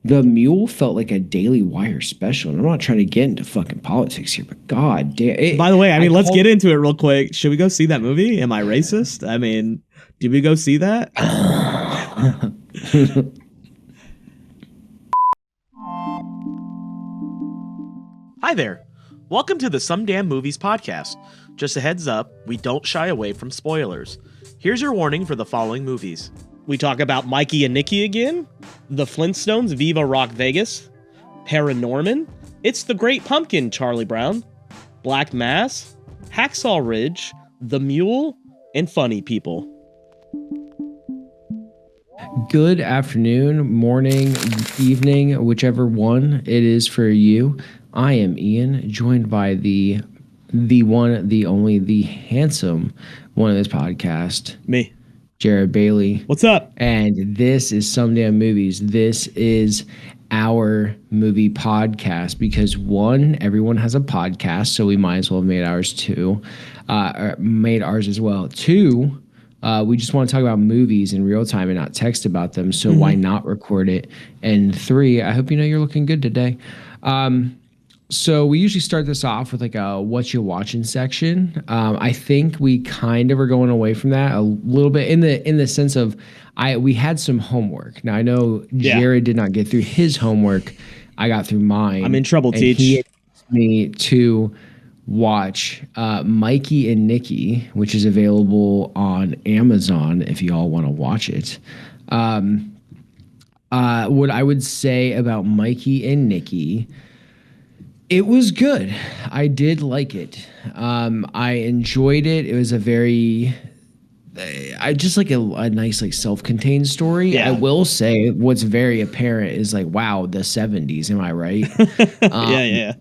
The Mule felt like a Daily Wire special, and I'm not trying to get into fucking politics here, but god damn. By the way, I mean, let's get into it real quick. Should we go see that movie? Am I racist? I mean, did we go see that? Hi there. Welcome to the Some Damn Movies podcast. Just a heads up, we don't shy away from spoilers. Here's your warning for the following movies. We talk about Mikey and Nicky again, the Flintstones, Viva Rock Vegas, Paranorman, It's the Great Pumpkin, Charlie Brown, Black Mass, Hacksaw Ridge, The Mule, and Funny People. Good afternoon, morning, evening, whichever one it is for you. I am Ian, joined by the one, the only, the handsome one of this podcast. Me. Jared Bailey. What's up? And this is Some Damn Movies. This is our movie podcast because one, everyone has a podcast, so we might as well have made ours too. Made ours as well. Two, we just want to talk about movies in real time and not text about them, so why not record it? And three, I hope you know you're looking good today. So we usually start this off with like a what you watching section. I think we kind of are going away from that a little bit in the sense of we had some homework. Now I know Jared did not get through his homework. I got through mine. I'm in trouble, Teach. He asked me to watch Mikey and Nicky, which is available on Amazon if you all want to watch it. What I would say about Mikey and Nicky, it was good. I did like it. I enjoyed it. It was a very, I just like a nice like self-contained story. Yeah. I will say what's very apparent is like, wow, the 70s. Am I right? Yeah.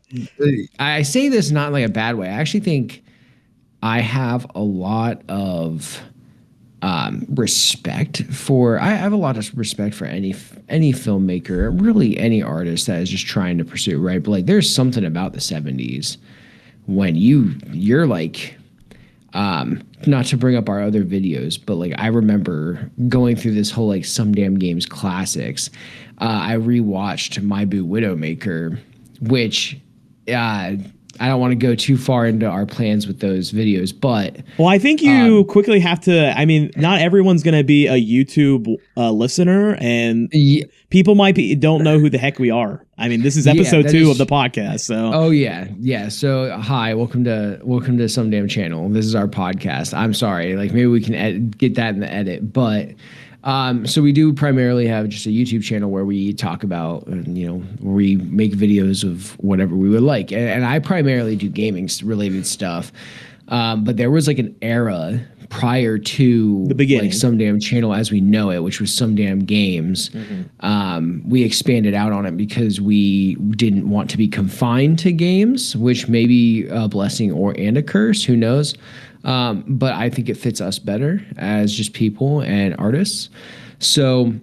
I say this not in like a bad way. I actually think I have a lot of respect for. I have a lot of respect for any filmmaker, really any artist that is just trying to pursue, right? But like, there's something about the 70s when you're like, not to bring up our other videos, but like I remember going through this whole like Some Damn Games classics. I rewatched My Boo Widowmaker, which I don't want to go too far into our plans with those videos, but well, I think you quickly have to. I mean, not everyone's going to be a YouTube listener, and people don't know who the heck we are. I mean, this is episode 2 of the podcast. So, oh yeah. So, hi, welcome to Some Damn Channel. This is our podcast. I'm sorry, like maybe we can get that in the edit, but. So we do primarily have just a YouTube channel where we talk about, where we make videos of whatever we would like. And I primarily do gaming related stuff. But there was like an era prior to the beginning, like Some Damn Channel as we know it, which was Some Damn Games. We expanded out on it because we didn't want to be confined to games, which may be a blessing and a curse, who knows? But I think it fits us better as just people and artists. So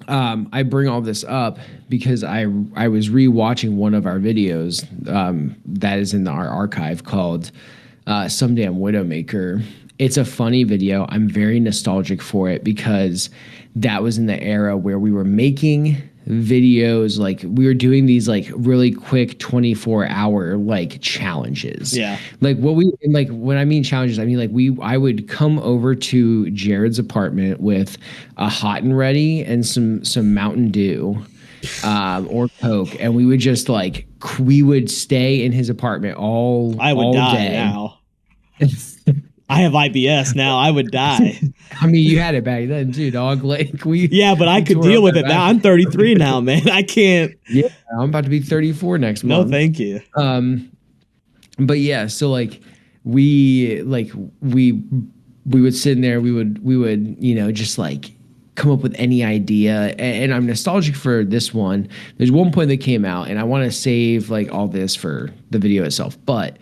I bring all this up because I was rewatching one of our videos that is in our archive called Some Damn Widowmaker. It's a funny video. I'm very nostalgic for it because that was in the era where we were making videos, like we were doing these like really quick 24-hour like challenges. Yeah. Like when I mean challenges, I mean like I would come over to Jared's apartment with a hot and ready and some Mountain Dew or Coke, and we would just like we would stay in his apartment all die day. Now. I have IBS now. I would die. I mean, you had it back then too, dog. Like but I could deal with it now. I'm 33 now, man. I can't. Yeah, I'm about to be 34 next month. No, thank you. But yeah, so like we would sit in there. We would just like come up with any idea. And I'm nostalgic for this one. There's one point that came out, and I want to save like all this for the video itself, but.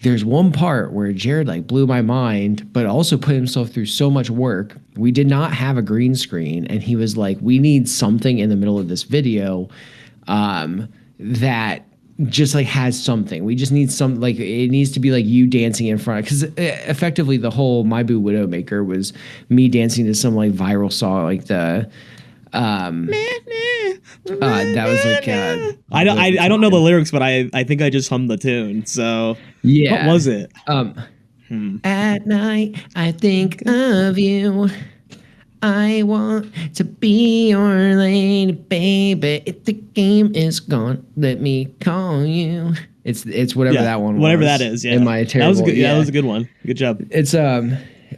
There's one part where Jared like blew my mind, but also put himself through so much work. We did not have a green screen, and he was like, we need something in the middle of this video that just like has something. We just need some, like it needs to be like you dancing in front, because effectively the whole My Boo Widowmaker was me dancing to some like viral song, like the That was like I don't know the lyrics, but I think I just hummed the tune. So yeah, what was it? At night I think of you. I want to be your lady, baby. If the game is gone, let me call you. It's whatever that one was. Whatever that is, yeah. Am I terrible? That was good. Yeah, that was a good one. Good job. It's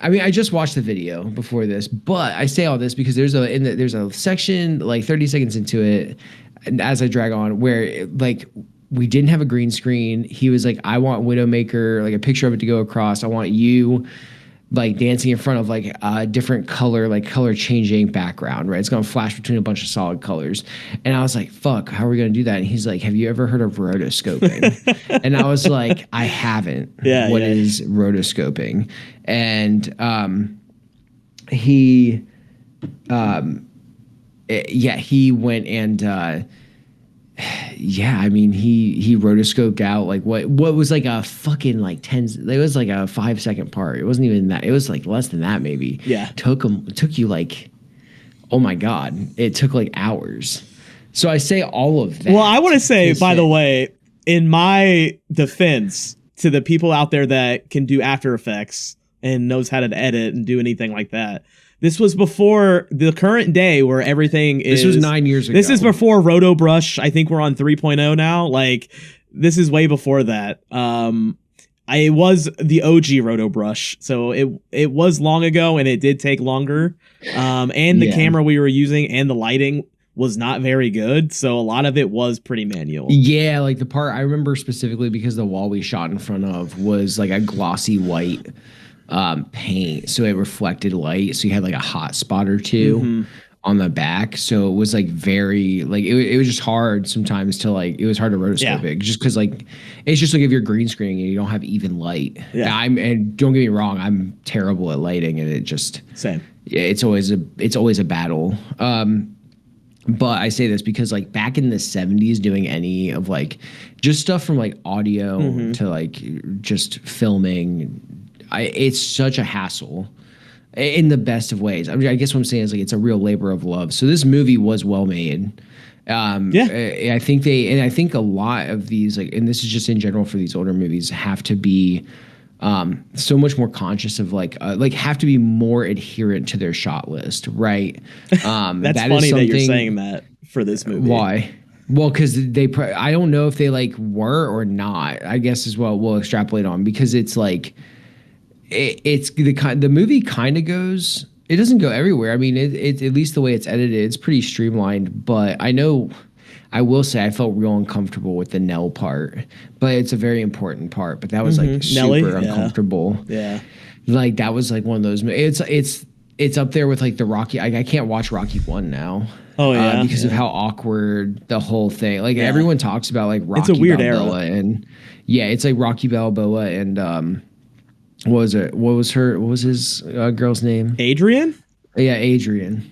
I mean, I just watched the video before this, but I say all this because there's a section like 30 seconds into it, and as I drag on, where like we didn't have a green screen. He was like, I want Widowmaker, like a picture of it to go across. I want you like dancing in front of like a different color, like color changing background, right? It's gonna flash between a bunch of solid colors. And I was like, fuck, how are we gonna do that? And he's like, have you ever heard of rotoscoping? And I was like, I haven't. What is rotoscoping? And he went and I mean, he rotoscoped out like what was like a fucking like 10. It was like a 5-second part. It wasn't even that. It was like less than that maybe. Yeah. It took you like, oh my God, it took like hours. So I say all of that. Well, I want to say, by the way, in my defense to the people out there that can do After Effects and knows how to edit and do anything like that, this was before the current day where everything is. This was 9 years ago. This is before Roto Brush. I think we're on 3.0 now. Like, this is way before that. I was the OG Roto Brush, so it was long ago and it did take longer. And the camera we were using and the lighting was not very good, so a lot of it was pretty manual. Yeah, like the part I remember specifically because the wall we shot in front of was like a glossy white paint, so it reflected light, so you had like a hot spot or two on the back, so it was like very like it was just hard sometimes to like it was hard to rotoscope it just because like it's just like if you're green screening and you don't have even light. And don't get me wrong, I'm terrible at lighting, and it just it's always a battle. But I say this because like back in the 70s, doing any of like just stuff from like audio to like just filming, it's such a hassle in the best of ways. I mean, I guess what I'm saying is like it's a real labor of love. So this movie was well made. I think a lot of these like, and this is just in general for these older movies, have to be so much more conscious of like have to be more adherent to their shot list, right? That's funny that you're saying that for this movie. Why? Well, because I don't know if they like were or not. I guess as well we'll extrapolate on because it's like the movie kind of goes. It doesn't go everywhere. I mean, it at least the way it's edited, it's pretty streamlined. But I will say I felt real uncomfortable with the Nell part, but it's a very important part. But that was like super uncomfortable. Yeah, like that was like one of those. It's up there with like the Rocky. I can't watch Rocky 1 now. Oh yeah, because of how awkward the whole thing. Like everyone talks about like Rocky. It's a weird Balboa era, and it's like Rocky Balboa and what was it? What was his girl's name? Adrian. Yeah, Adrian.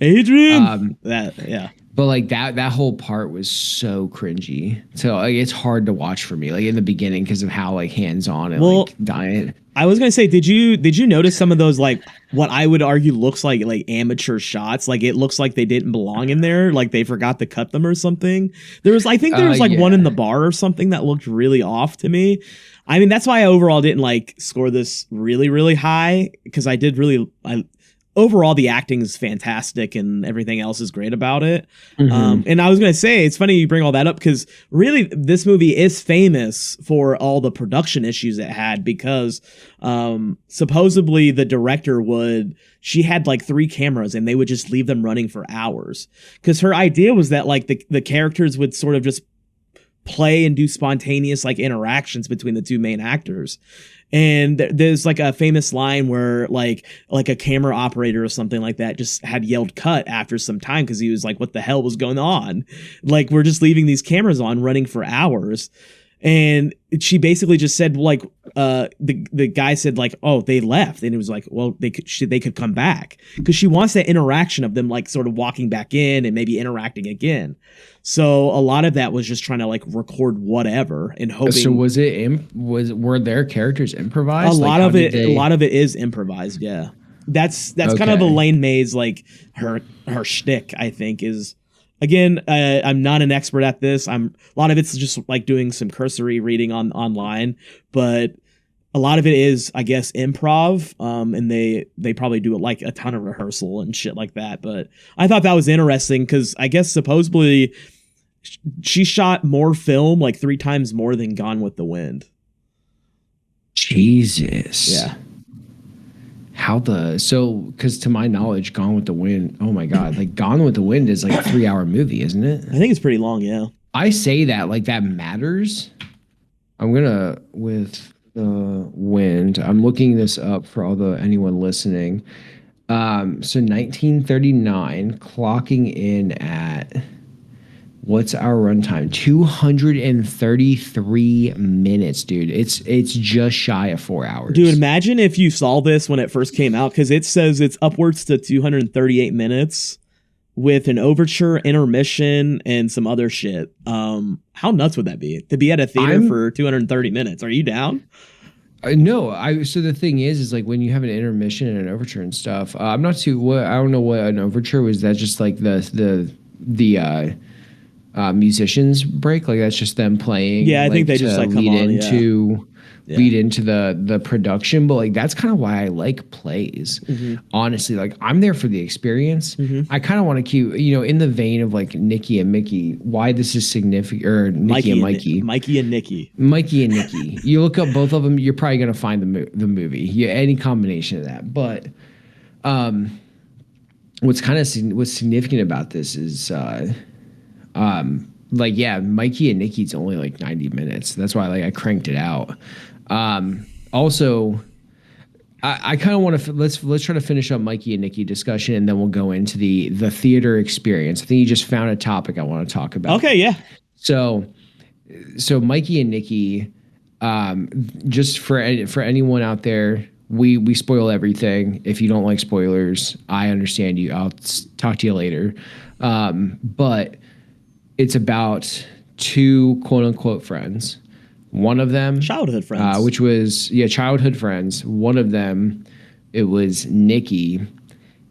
But like that whole part was so cringy. So like, it's hard to watch for me, like in the beginning, because of how like hands-on and like diet. I was gonna say, did you notice some of those like what I would argue looks like amateur shots? Like it looks like they didn't belong in there, like they forgot to cut them or something. There was one in the bar or something that looked really off to me. I mean, that's why I overall didn't like score this really, really high, because overall, the acting is fantastic and everything else is great about it. And I was going to say, it's funny you bring all that up because really this movie is famous for all the production issues it had because supposedly the director she had like 3 cameras and they would just leave them running for hours because her idea was that like the characters would sort of just play and do spontaneous like interactions between the 2 main actors. And there's like a famous line where like a camera operator or something like that just had yelled cut after some time because he was like, what the hell was going on? Like, we're just leaving these cameras on running for hours. And she basically just said like the guy said like, oh, they left. And it was like, well, they could come back because she wants that interaction of them like sort of walking back in and maybe interacting again. So a lot of that was just trying to like record whatever and hoping. So were their characters improvised? A lot of it is improvised. Yeah. That's kind of Elaine May's like her shtick, I think, is. Again, I'm not an expert at this. A lot of it's just like doing some cursory reading online, but a lot of it is, I guess, improv. And they probably do it like a ton of rehearsal and shit like that. But I thought that was interesting because I guess supposedly she shot more film, like 3 times more than Gone with the Wind. Jesus. Yeah. Because to my knowledge, Gone with the Wind, oh my God, like Gone with the Wind is like a 3-hour movie, isn't it? I think it's pretty long, yeah. I say that like that matters. With the Wind, I'm looking this up for anyone listening. So 1939, clocking in at, what's our runtime? 233 minutes, dude. It's just shy of 4 hours. Dude, imagine if you saw this when it first came out, because it says it's upwards to 238 minutes with an overture, intermission, and some other shit. How nuts would that be? To be at a theater for 230 minutes. Are you down? No, so the thing is like when you have an intermission and an overture and stuff, I don't know what an overture was. That just like the musicians break, like that's just them playing. Yeah, I think they just like lead into the production, but like that's kind of why I like plays. Honestly, like I'm there for the experience. I kind of want to keep, in the vein of like Nicky and Mickey, why this is significant, or Mikey and Nicky. Mikey and Nicky. You look up both of them, you're probably gonna find the movie. Any combination of that, but what's significant about this is Mikey and Nicky's only like 90 minutes. That's why I cranked it out. Also, I kind of want to let's try to finish up Mikey and Nicky discussion, and then we'll go into the theater experience. I think you just found a topic I want to talk about. Okay, yeah. So Mikey and Nicky, just for anyone out there, we spoil everything. If you don't like spoilers, I understand you. I'll talk to you later. But it's about 2 quote unquote friends. One of them, childhood friends, which was childhood friends. One of them, it was Nicky.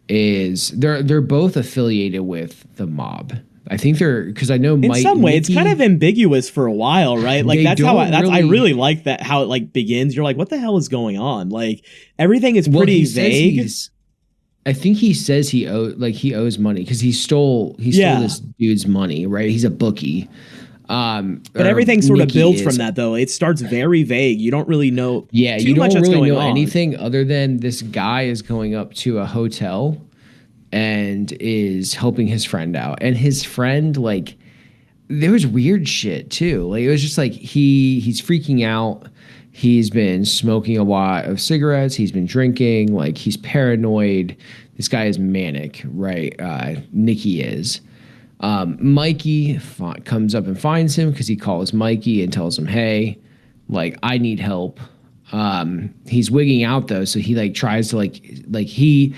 They're both affiliated with the mob. I think because I know in some way it's kind of ambiguous for a while, right? Like that's how I really like that, how it like begins. You're like, what the hell is going on? Like everything is pretty vague. I think he says he owes money because he stole this dude's money, right? He's a bookie. But everything sort of builds from that, though. It starts very vague. You don't really know. Yeah, you don't really know anything other than this guy is going up to a hotel and is helping his friend out, and his friend there was weird shit too. Like it was just like he's freaking out. He's been smoking a lot of cigarettes. He's been drinking. Like he's paranoid. This guy is manic, right? Nicky is. Mikey comes up and finds him because he calls Mikey and tells him, "Hey, I need help." He's wigging out though, so he tries to he.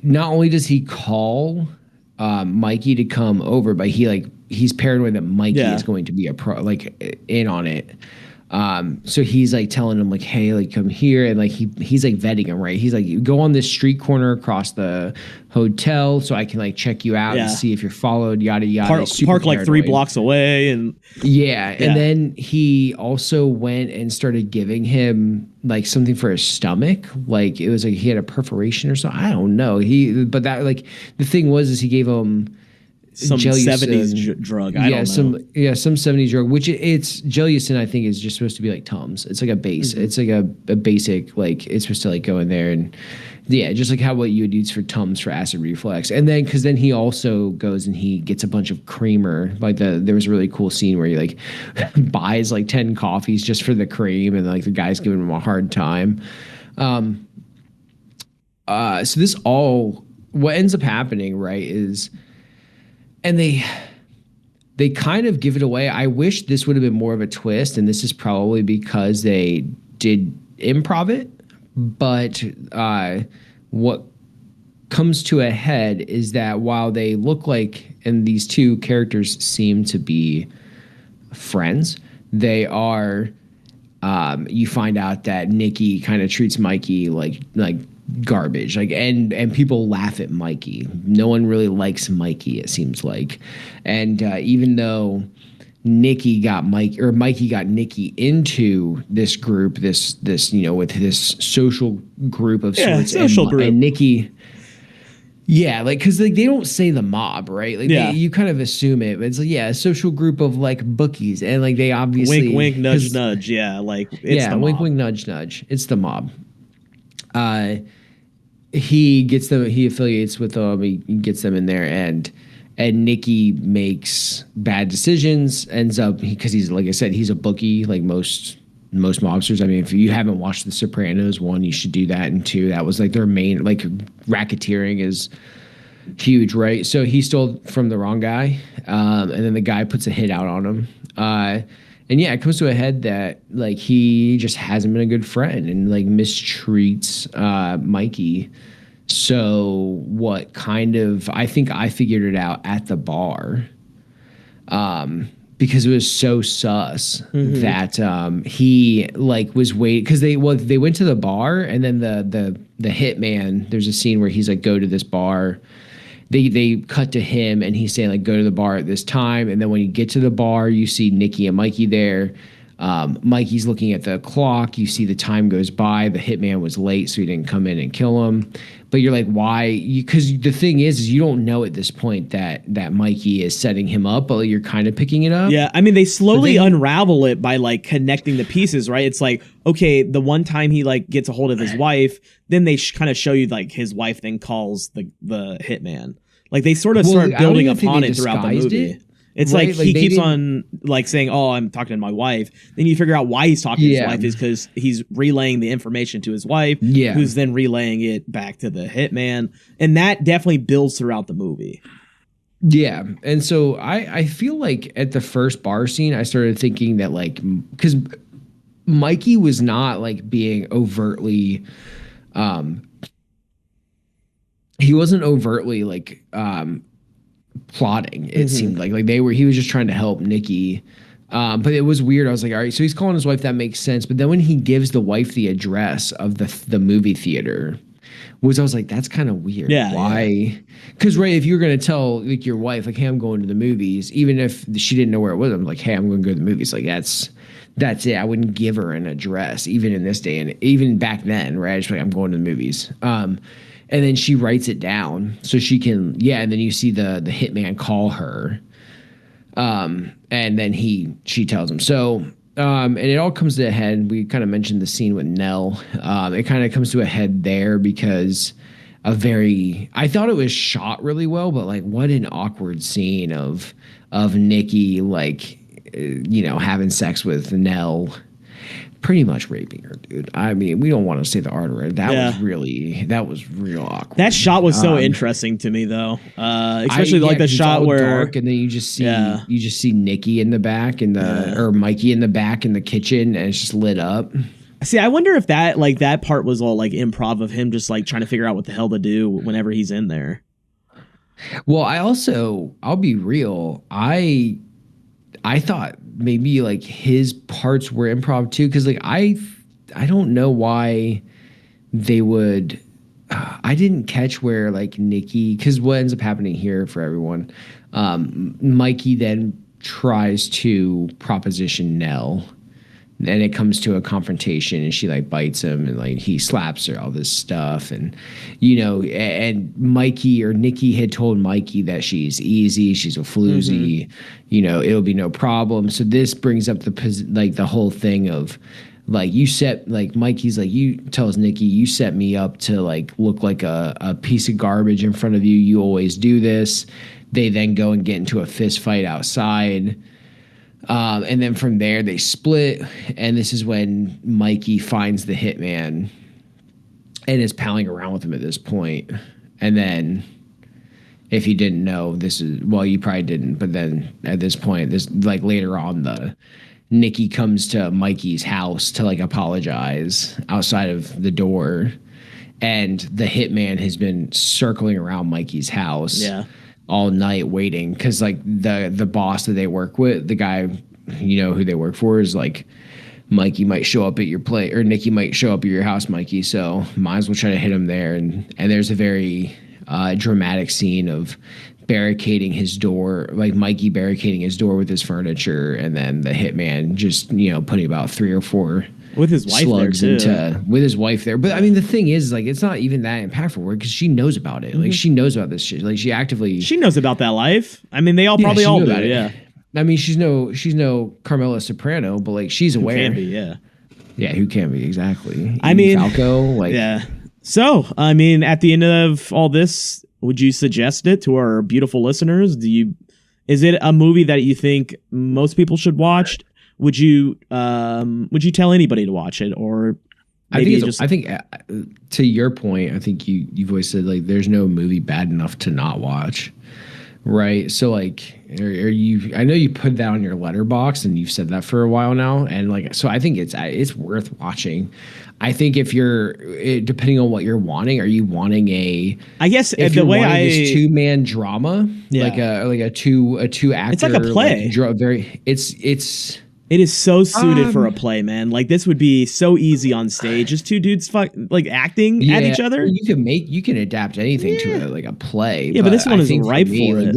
Not only does he call Mikey to come over, but he's paranoid that Mikey is going to be in on it. So he's telling him hey, come here, and he's vetting him, right? He's you go on this street corner across the hotel so I can check you out and see if you're followed, yada yada. Park 3 blocks away, and and then he also went and started giving him something for his stomach, it was he had a perforation or something. I don't know. The thing was he gave him some Jellison, 70s drug. I don't know. Some 70s drug, which it's Jellison, I think, is just supposed to be Tums. It's a base. Mm-hmm. It's a basic, it's supposed to go in there and just how what you would use for Tums for acid reflux. And then because then he also goes and he gets a bunch of creamer. There was a really cool scene where he buys 10 coffees just for the cream, and the guy's giving him a hard time. So this what ends up happening, right, is. And they kind of give it away. I wish this would have been more of a twist, and this is probably because they did improv it. But what comes to a head is that while they look and these 2 characters seem to be friends, they are. You find out that Nicky kind of treats Mikey like garbage. Like, and people laugh at Mikey. No one really likes Mikey, it seems like. And even though Mikey got Nicky into this group, this with this social group of sorts, and Nicky. Yeah, like, because like, they don't say the mob, right? Like, you kind of assume it. But it's like, a social group of like bookies, and like they obviously wink, nudge, nudge. Yeah, like it's the mob. Wink, wink, nudge, nudge. It's the mob. He gets them. He affiliates with them. He gets them in there, and Nicky makes bad decisions. Ends up because he's, like I said, he's a bookie, like most mobsters. I mean, if you haven't watched The Sopranos, 1, you should do that, and 2, that was like their main, like, racketeering is huge, right? So he stole from the wrong guy, and then the guy puts a hit out on him, and it comes to a head that like he just hasn't been a good friend and like mistreats Mikey. So what kind of, I think I figured it out at the bar. Because it was so sus that he like was waiting, because they went to the bar, and then the hitman, there's a scene where he's like, go to this bar. They cut to him, and he's saying like, go to the bar at this time, and then when you get to the bar, you see Nicky and Mikey there. Mikey's looking at the clock. You see the time goes by. The hitman was late, so he didn't come in and kill him. But you're like, why? Because the thing is you don't know at this point that Mikey is setting him up, but you're kind of picking it up. Yeah, I mean, they slowly unravel it by like connecting the pieces, right? It's like, okay, the one time he like gets a hold of his wife, then they kind of show you like his wife then calls the hitman. Like they sort of start building upon it throughout the movie. It's right? Like he keeps on like saying, "Oh, I'm talking to my wife." Then you figure out why he's talking to his wife is because he's relaying the information to his wife, who's then relaying it back to the hitman, and that definitely builds throughout the movie. Yeah, and so I feel like at the first bar scene, I started thinking that like, because Mikey was not like being overtly, he wasn't overtly like plotting. It seemed like he was just trying to help Nicky. But it was weird. I was like, all right, so he's calling his wife. That makes sense. But then when he gives the wife the address of the movie theater, I was like, that's kind of weird. Yeah. Why? Because if you're gonna tell like your wife, like, hey, I'm going to the movies, even if she didn't know where it was, I'm like, hey, I'm going to go to the movies. Like that's it. I wouldn't give her an address, even in this day and even back then, right? Just like, I'm going to the movies. And then she writes it down so she can, and then you see the hitman call her. And then she tells him. So, and it all comes to a head. We kind of mentioned the scene with Nell. It kind of comes to a head there because I thought it was shot really well, but like what an awkward scene of Nicky, like, having sex with Nell. Pretty much raping her, dude. I mean, we don't want to say the R word. That was real awkward. That shot was so interesting to me, though. Especially like the shot where dark, and then you just see Nicky in the back or Mikey in the back in the kitchen, and it's just lit up. See, I wonder if that part was all like improv of him just like trying to figure out what the hell to do whenever he's in there. Well, I'll be real. I thought maybe like his parts were improv too, because like I don't know why they would. I didn't catch where like Nicky, because what ends up happening here for everyone, Mikey then tries to proposition Nell. And it comes to a confrontation, and she like bites him, and like he slaps her, all this stuff, and and Mikey or Nicky had told Mikey that she's easy, she's a floozy, it'll be no problem. So this brings up the whole thing of like Mikey's like, you tells Nicky, you set me up to like look like a piece of garbage in front of you. You always do this. They then go and get into a fist fight outside. And then from there they split, and this is when Mikey finds the hitman and is palling around with him at this point. And then, if you didn't know, you probably didn't, but then at this point, like later on, Nicky comes to Mikey's house to like apologize outside of the door, and the hitman has been circling around Mikey's house. Yeah. All night waiting, because like the boss that they work with, the guy who they work for, is like Mikey might show up at your play, or Nicky might show up at your house, Mikey. So might as well try to hit him there. And there's a very dramatic scene of barricading his door, like Mikey barricading his door with his furniture, and then the hitman just, you know, putting about 3 or 4 with his wife slugs there too. with his wife there. But I mean, the thing is, like, it's not even that impactful because she knows about it. Like, she knows about this shit. Like, she knows about that life. I mean, they all probably all do. Yeah. I mean, she's no Carmela Soprano, but like she's aware. Who can be, yeah. Yeah, who can be, exactly. I mean, Falco, like, yeah. So, I mean, at the end of all this, would you suggest it to our beautiful listeners? Is it a movie that you think most people should watch? Would you tell anybody to watch it, or maybe I think to your point, I think you've always said like there's no movie bad enough to not watch, right? So like, are you? I know you put that on your letterbox, and you've said that for a while now, and like, so I think it's worth watching. I think if you're depending on what you're wanting, are you wanting I guess if the way this 2-man drama, yeah. like a two actor, it's like a play. It is so suited for a play, man. Like this would be so easy on stage. Just two dudes acting at each other. You can adapt anything to a play. Yeah, but this one is ripe for it.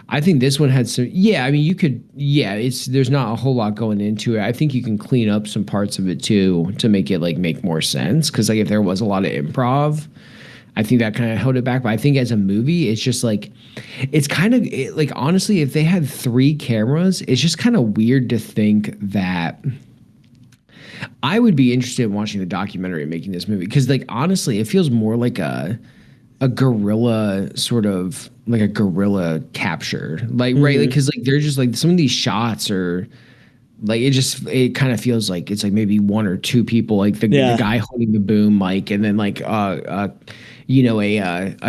I think this one had some. Yeah, I mean, you could. Yeah, there's not a whole lot going into it. I think you can clean up some parts of it too to make it make more sense. Because like if there was a lot of improv, I think that kind of held it back. But I think as a movie, it's just it's kind of honestly, if they had 3 cameras, it's just kind of weird to think that. I would be interested in watching the documentary and making this movie because honestly, it feels more like a guerrilla sort of like a guerrilla capture, right? Because they're just some of these shots are it kind of feels like it's maybe 1 or 2 people, the guy holding the boom mic, and then a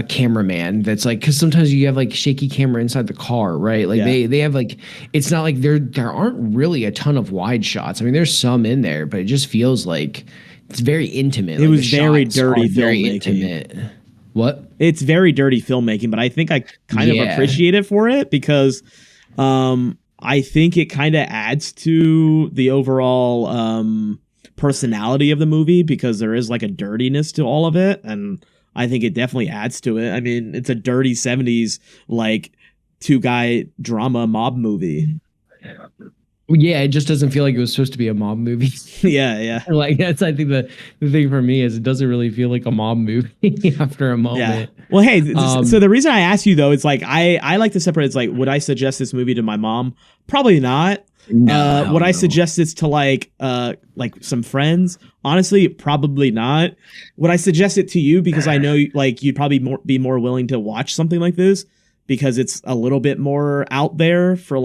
cameraman that's because sometimes you have shaky camera inside the car, right? They have it's not like there aren't really a ton of wide shots. I mean, there's some in there, but it just feels like it's very intimate. It was very dirty, very intimate. What? It's very dirty filmmaking, but I think I kind of appreciate it for it because I think it kind of adds to the overall personality of the movie because there is a dirtiness to all of it, and I think it definitely adds to it. I mean, it's a dirty 70s 2-guy drama mob movie. Yeah, it just doesn't feel like it was supposed to be a mob movie. Yeah. That's I think the thing for me is it doesn't really feel like a mob movie after a moment. Yeah. Well, hey, so the reason I asked you though, it's I like to separate. It's would I suggest this movie to my mom? Probably not. No, would I suggest this to some friends? Honestly, probably not. Would I suggest it to you because I know you'd probably be more willing to watch something like this because it's a little bit more out there for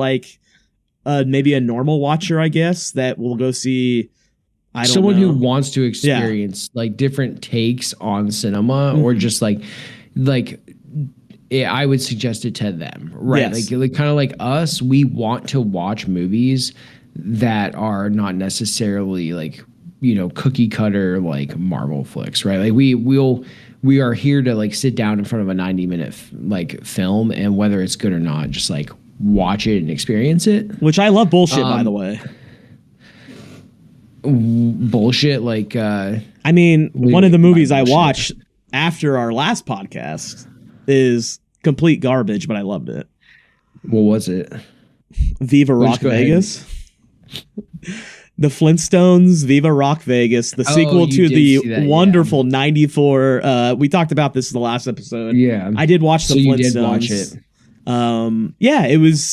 maybe a normal watcher, I guess, that will go see. Someone who wants to experience different takes on cinema, or just I would suggest it to them, right? Yes. Kind of like us, we want to watch movies that are not necessarily cookie cutter Marvel flicks, right? We are here to sit down in front of a 90-minute film, and whether it's good or not, just watch it and experience it. Which I love bullshit, by the way. Bullshit, I mean, one of the movies I watched after our last podcast is complete garbage, but I loved it. What was it? Viva Rock Vegas. The Flintstones, Viva Rock Vegas, the sequel to the wonderful 94. We talked about this in the last episode. Yeah. I did watch the Flintstones. You did watch it.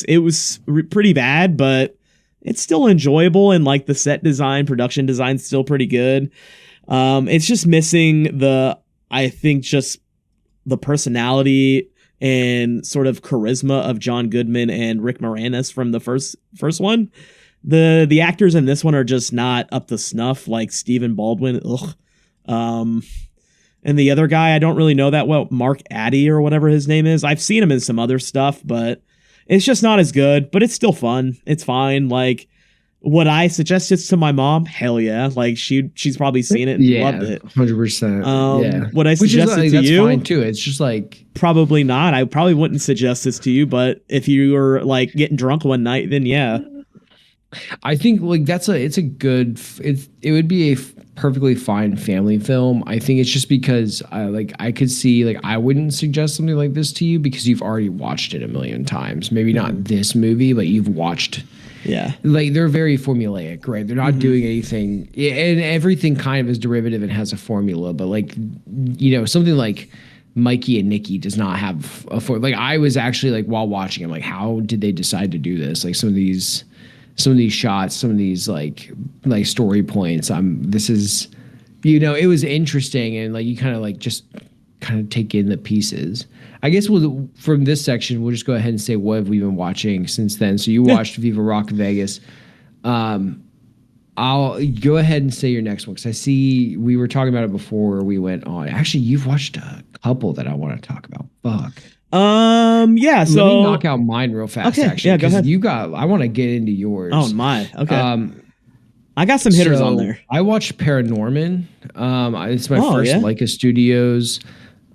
It was pretty bad, but it's still enjoyable, and the set design, production design's still pretty good. It's just missing I think just the personality and sort of charisma of John Goodman and Rick Moranis from the first one. The actors in this one are just not up to snuff, like Stephen Baldwin. Ugh. And the other guy, I don't really know that well, Mark Addy or whatever his name is. I've seen him in some other stuff, but it's just not as good, but it's still fun. It's fine. Would I suggest this to my mom? Hell yeah. She's probably seen it and loved it. 100%. Yeah. Would I suggest it to you? That's fine too. It's just probably not. I probably wouldn't suggest this to you, but if you were getting drunk one night, then yeah. I think like it would be a perfectly fine family film. I think it's just because I could see like I wouldn't suggest something like this to you because you've already watched it a million times. Maybe not this movie, but you've watched. Yeah. Like they're very formulaic, right? They're not doing anything, and everything kind of is derivative and has a formula. But like, something like Mikey and Nicky does not have a like. I was actually like while watching, I'm like, how did they decide to do this? Like some of these shots, some of these like story points. This is, it was interesting, and like you kind of like just kind of take in the pieces. I guess from this section, we'll just go ahead and say what have we been watching since then. So you watched Viva Rock Vegas. I'll go ahead and say your next one because I see we were talking about it before we went on. Actually, you've watched a couple that I want to talk about. Fuck. Yeah. So let me knock out mine real fast. Okay, actually, yeah, go ahead. I want to get into yours. Oh my. Okay. I got some hitters on there. I watched Paranorman. It's my first Leica Studios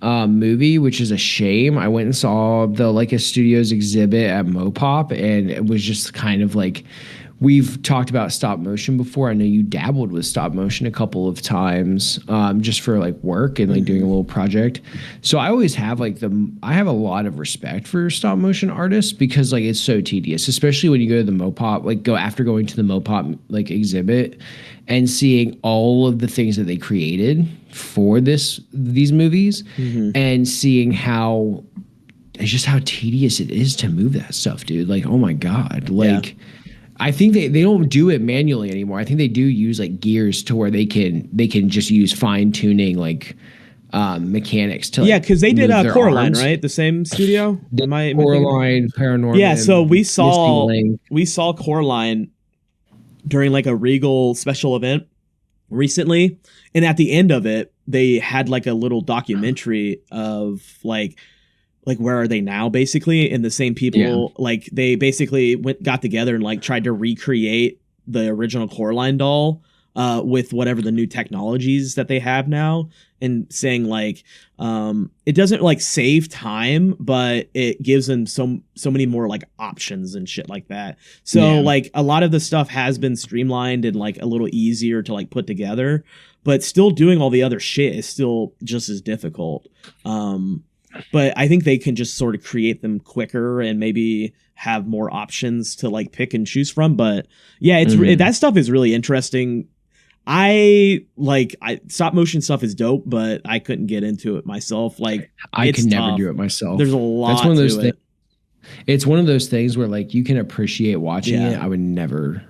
movie, which is a shame. I went and saw the Leica Studios exhibit at Mopop, and it was just kind of like, we've talked about stop motion before. I know you dabbled with stop motion a couple of times, just for like work and like doing a little project. So I always have I have a lot of respect for stop motion artists because like it's so tedious, especially when you go to the Mopop, after going to the Mopop like exhibit and seeing all of the things that they created for these movies and seeing how tedious it is to move that stuff, dude. Like, oh my God. Like, I think they don't do it manually anymore. I think they do use like gears to where they can just use fine tuning mechanics to because they did Coraline, right? The same studio. Coraline, Paranorman. Yeah, so we saw Coraline during like a Regal special event recently, and at the end of it, they had like a little documentary of like where are they now, basically, and the same people like they basically got together and like tried to recreate the original Coraline doll with whatever the new technologies that they have now, and saying like it doesn't like save time, but it gives them so many more like options and shit like that. So like a lot of the stuff has been streamlined and like a little easier to like put together, but still doing all the other shit is still just as difficult. But I think they can just sort of create them quicker and maybe have more options to like pick and choose from. But yeah, it's that stuff is really interesting. Stop motion stuff is dope, but I couldn't get into it myself. Like I could never do it myself. There's a lot. That's one of those to things. It's one of those things where like you can appreciate watching it. I would never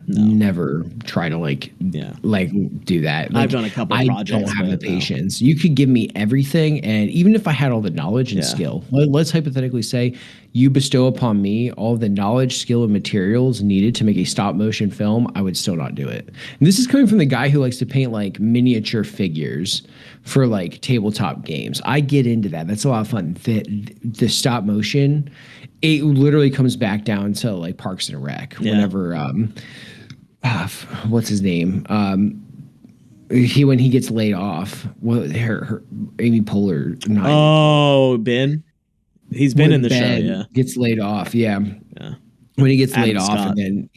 try to do that. Like, I've done a couple of projects. I don't have the patience. You could give me everything, and even if I had all the knowledge and skill, let's hypothetically say you bestow upon me all the knowledge, skill, and materials needed to make a stop motion film, I would still not do it. And this is coming from the guy who likes to paint like miniature figures for like tabletop games. I get into that. That's a lot of fun. The stop motion, it literally comes back down to like Parks and Rec. Whenever what's his name? When he gets laid off, her Amy Poehler. Ben. He's been in the show. Yeah, gets laid off. Yeah. When he gets laid off, and then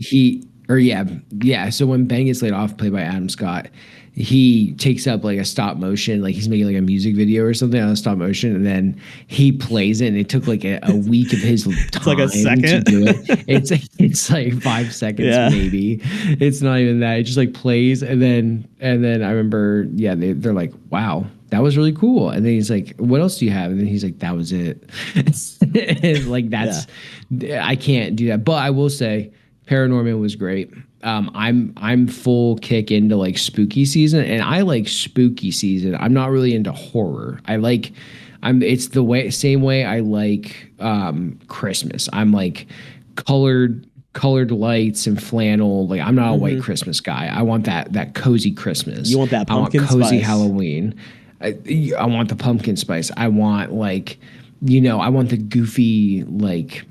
So when Ben gets laid off, played by Adam Scott, he takes up like a stop motion, like he's making like a music video or something on a stop motion, and then he plays it. And it took like a week of his time. It's like a second to do it. It's like 5 seconds maybe. It's not even that. It just like plays, and then I remember they're like, wow, that was really cool. And then he's like, what else do you have? And then he's like, that was it. Like that's I can't do that. But I will say Paranorman was great. I'm full kick into like spooky season, and I like spooky season. I'm not really into horror. It's the same way I like Christmas. I'm like colored lights and flannel. Like I'm not a white Christmas guy. I want that cozy Christmas. You want that pumpkin I want cozy spice. Halloween. I want the pumpkin spice. I want like, I want the goofy like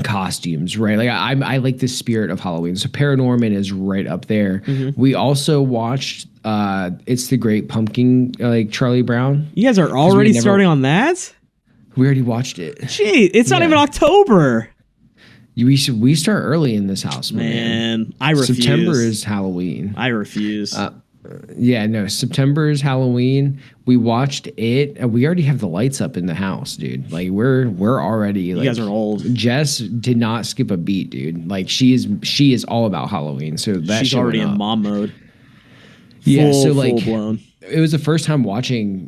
costumes, right? Like I like the spirit of Halloween. So Paranorman is right up there. We also watched It's the Great Pumpkin, like Charlie Brown. You guys are already starting on that? We already watched it. Gee, it's not even October. We start early in this house, man. I refuse. September is Halloween. I refuse. Yeah, no. September is Halloween. We watched it, and we already have the lights up in the house, dude. Like we're already. Like, you guys are old. Jess did not skip a beat, dude. Like she is all about Halloween. So that she's already in mom mode. Yeah, so like full blown. It was the first time watching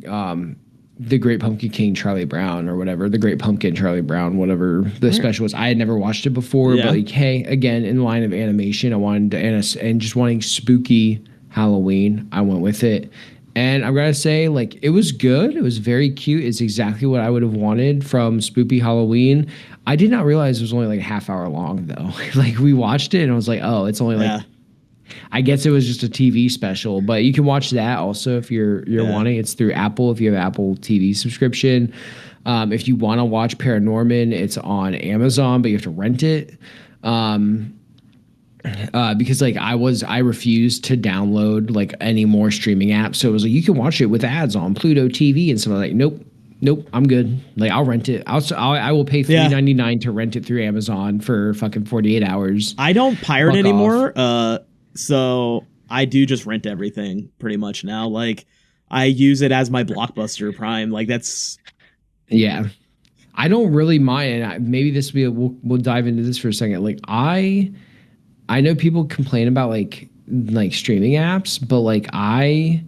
the Great Pumpkin King Charlie Brown or whatever, the Great Pumpkin Charlie Brown, whatever the special was. I had never watched it before, but like, hey, again, in line of animation, I wanted to, and just wanting spooky Halloween, I went with it. And I'm gonna say, like, it was good. It was very cute. It's exactly what I would have wanted from spooky Halloween. I did not realize it was only like a half hour long though. Like we watched it and I was like, oh, it's only like I guess it was just a TV special, but you can watch that also if you're wanting. It's through Apple if you have Apple TV subscription. If you want to watch Paranorman, it's on Amazon, but you have to rent it. Because like I refused to download like any more streaming apps, so it was like you can watch it with ads on Pluto TV and stuff. Like nope, I'm good. Like I'll rent it. I will pay $3.99 to rent it through Amazon for fucking 48 hours. I don't pirate anymore. So I do just rent everything pretty much now. Like I use it as my Blockbuster Prime. Like that's I don't really mind. And maybe this will be we'll dive into this for a second. Like I know people complain about like streaming apps, but like I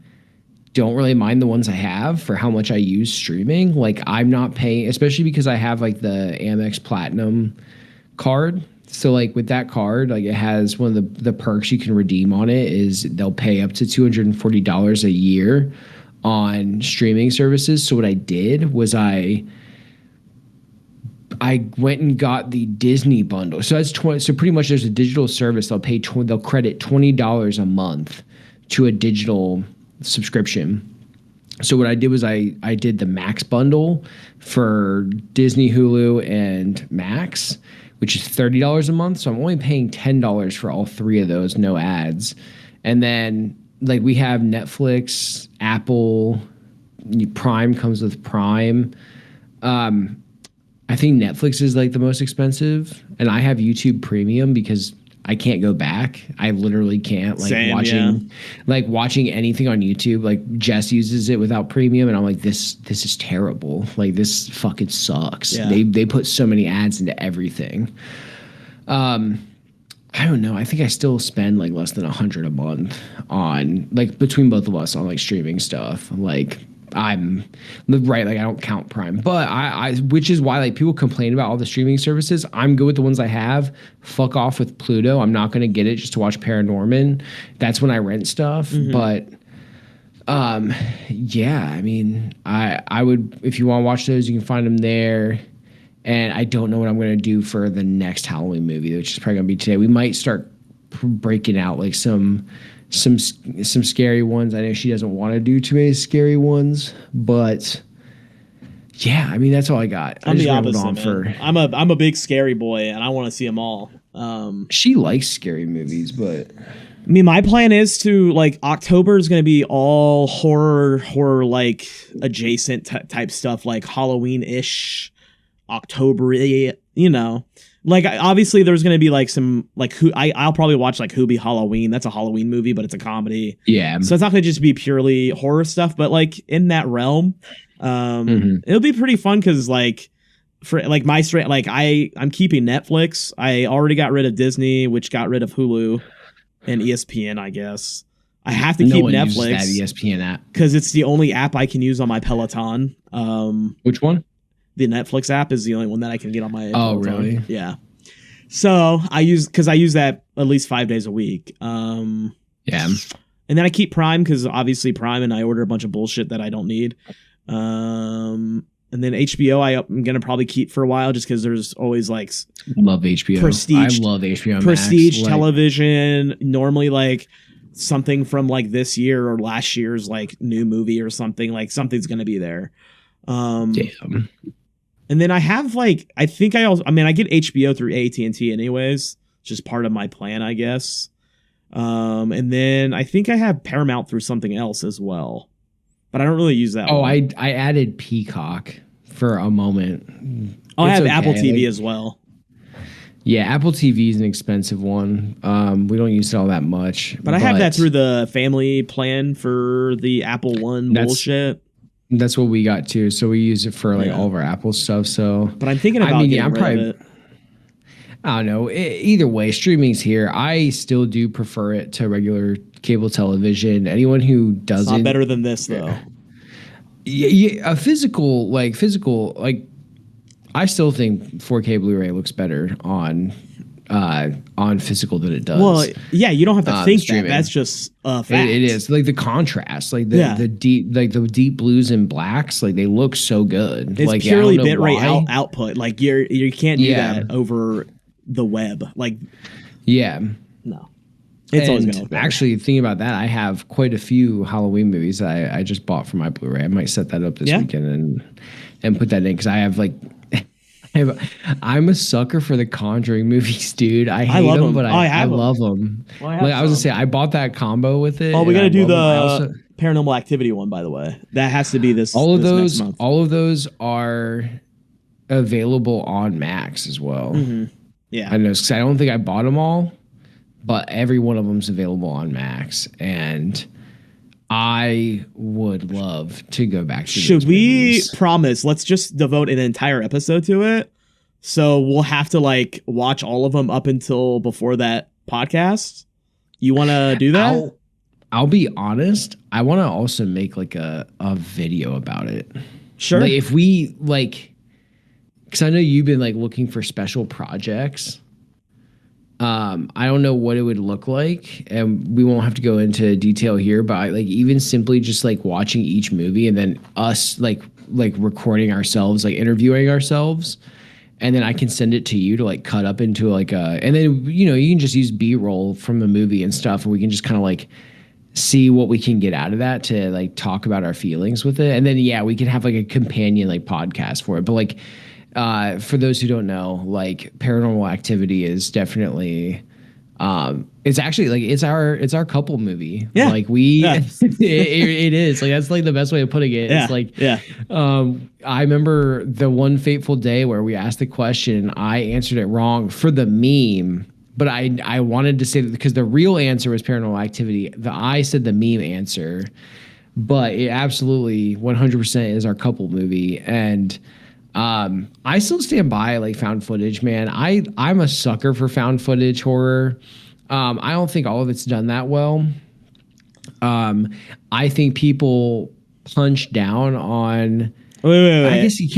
don't really mind the ones I have for how much I use streaming. Like I'm not paying, especially because I have like the Amex Platinum card. So like with that card, like it has one of the perks you can redeem on it is they'll pay up to $240 a year on streaming services. So what I did was I went and got the Disney bundle. So that's so pretty much there's a digital service they'll credit $20 a month to a digital subscription. So what I did was I did the Max bundle for Disney, Hulu, and Max, which is $30 a month. So I'm only paying $10 for all three of those, no ads. And then like we have Netflix, Apple, Prime comes with Prime. I think Netflix is like the most expensive, and I have YouTube Premium because I can't go back. I literally can't. Like watching anything on YouTube. Like Jess uses it without premium, and I'm like, this is terrible. Like this fucking sucks. Yeah. They put so many ads into everything. I don't know. I think I still spend like less than $100 a month on like between both of us on like streaming stuff. Like I'm right, like I don't count Prime, but I which is why like people complain about all the streaming services. I'm good with the ones I have. Fuck off with Pluto. I'm not gonna get it just to watch Paranorman. That's when I rent stuff. Mm-hmm. But yeah, I mean, I would, if you want to watch those, you can find them there. And I don't know what I'm gonna do for the next Halloween movie, which is probably gonna be today. We might start breaking out like some scary ones. I know she doesn't want to do too many scary ones, but yeah, I mean that's all I got. I'm the opposite. I'm a big scary boy, and I want to see them all. She likes scary movies, but I mean, my plan is to like October is going to be all horror like adjacent type stuff, like Halloween-ish, October-y, you know. Like obviously there's gonna be like some like I'll probably watch like Hoobie Halloween. That's a Halloween movie, but it's a comedy. Yeah. So it's not gonna just be purely horror stuff, but like in that realm, it'll be pretty fun because like for like my straight like I'm keeping Netflix. I already got rid of Disney, which got rid of Hulu and ESPN. I guess I have to keep Netflix. That ESPN app because it's the only app I can use on my Peloton. Which one? The Netflix app is the only one that I can get on my Peloton. Really? Yeah. So I use that at least 5 days a week. Yeah. And then I keep Prime because obviously Prime, and I order a bunch of bullshit that I don't need. And then HBO I'm gonna probably keep for a while just because there's always like love HBO. Prestige. I love HBO. Prestige Max. television. Normally like something from like this year or last year's like new movie or something. Like something's gonna be there. Damn. And then I have like I get HBO through AT&T anyways, just part of my plan, I guess. And then I think I have Paramount through something else as well, but I don't really use that. I added Peacock for a moment. I have Apple TV as well. Yeah, Apple TV is an expensive one. We don't use it all that much. But I have that through the family plan for the Apple One bullshit. That's what we got too. So we use it for like all of our Apple stuff. So, but I'm thinking about getting rid of it. I don't know. Either way, streaming's here. I still do prefer it to regular cable television. Anyone who doesn't, it's not better than this though. Yeah, a physical. I still think 4K Blu-ray looks better on physical than it does. Well, yeah, you don't have to think that. That's just a fact. It is like the contrast, like the deep blues and blacks, like they look so good. It's like, purely bitrate output. Like you can't do that over the web. Like no. It's always gonna look better. Actually, thinking about that, I have quite a few Halloween movies that I just bought for my Blu-ray. I might set that up this weekend and put that in because I have like. I'm a sucker for the Conjuring movies, dude. I hate them, but I love them. Well, I was gonna say I bought that combo with it. Oh, we gotta do the Paranormal Activity one, by the way. That has to be this. All of those, next month. All of those are available on Max as well. Mm-hmm. Yeah, I know because I don't think I bought them all, but every one of them's available on Max, and I would love to go back to. Should we promise? Let's just devote an entire episode to it. So we'll have to like watch all of them up until before that podcast. You want to do that? I'll be honest. I want to also make like a video about it. Sure. Like if we like, because I know you've been like looking for special projects. I don't know what it would look like, and we won't have to go into detail here, but like even simply just like watching each movie and then us like recording ourselves, like interviewing ourselves, and then I can send it to you to like cut up into like and then you can just use B-roll from the movie and stuff, and we can just kind of like see what we can get out of that to like talk about our feelings with it, and then we can have like a companion like podcast for it, but like. For those who don't know, like Paranormal Activity is definitely, it's actually like it's our couple movie. Yeah, like it is like that's like the best way of putting it. Yeah. It's like I remember the one fateful day where we asked the question, I answered it wrong for the meme, but I wanted to say that because the real answer was Paranormal Activity. I said the meme answer, but it absolutely 100% is our couple movie and. I still stand by like found footage, man. I'm a sucker for found footage horror. I don't think all of it's done that well. I think people punch down on. Wait. I guess you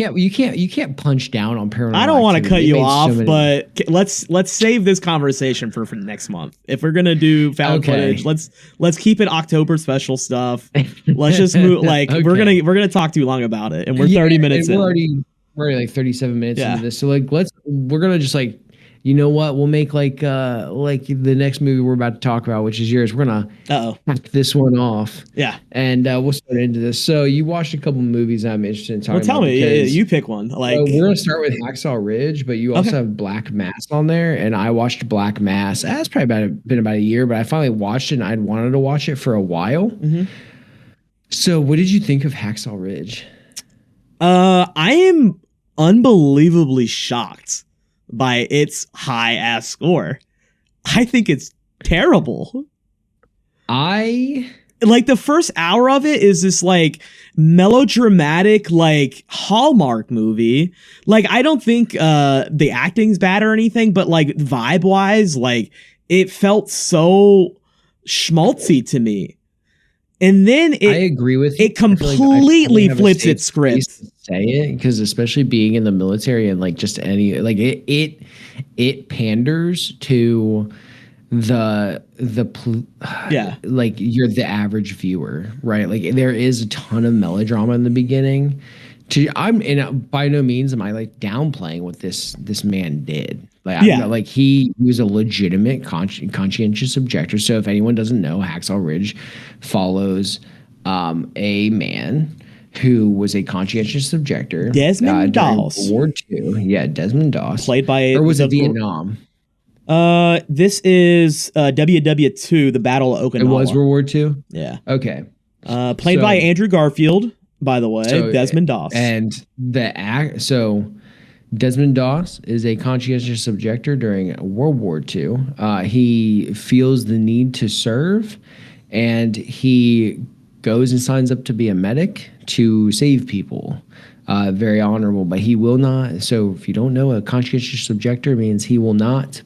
can't punch down on Paranormal. I don't want to cut you off, but let's save this conversation for next month. If we're gonna do found footage, let's keep it October special stuff. Let's just move. Like we're gonna talk too long about it, and we're 30 minutes in. We're like 37 minutes into this. So like we're gonna just like, you know what? We'll make like the next movie we're about to talk about, which is yours. We're gonna hack this one off. Yeah. And we'll start into this. So you watched a couple movies I'm interested in talking about. Well, tell me, you pick one. Like we're gonna start with Hacksaw Ridge, but you also have Black Mass on there, and I watched Black Mass. That's probably been about a year, but I finally watched it and I'd wanted to watch it for a while. Mm-hmm. So what did you think of Hacksaw Ridge? I am unbelievably shocked by its high ass score. I think it's terrible. Like the first hour of it is this like melodramatic like Hallmark movie. Like I don't think the acting's bad or anything, but like vibe wise, like it felt so schmaltzy to me. And then I agree with you. It completely flips its script. Say it because especially being in the military and like just any like it panders to like you're the average viewer, right? Like there is a ton of melodrama in the beginning. By no means am I like downplaying what this man did. Like he was a legitimate conscientious objector. So if anyone doesn't know, Hacksaw Ridge follows a man who was a conscientious objector. Desmond Doss. World War II. Yeah, Desmond Doss. Played by... Or was it Vietnam? This is WW2, the Battle of Okinawa. It was World War II? Yeah. Okay. Played by Andrew Garfield, by the way, Desmond Doss. And Desmond Doss is a conscientious objector during World War II. He feels the need to serve, and he goes and signs up to be a medic to save people. Very honorable, but he will not. So if you don't know, a conscientious objector means he will not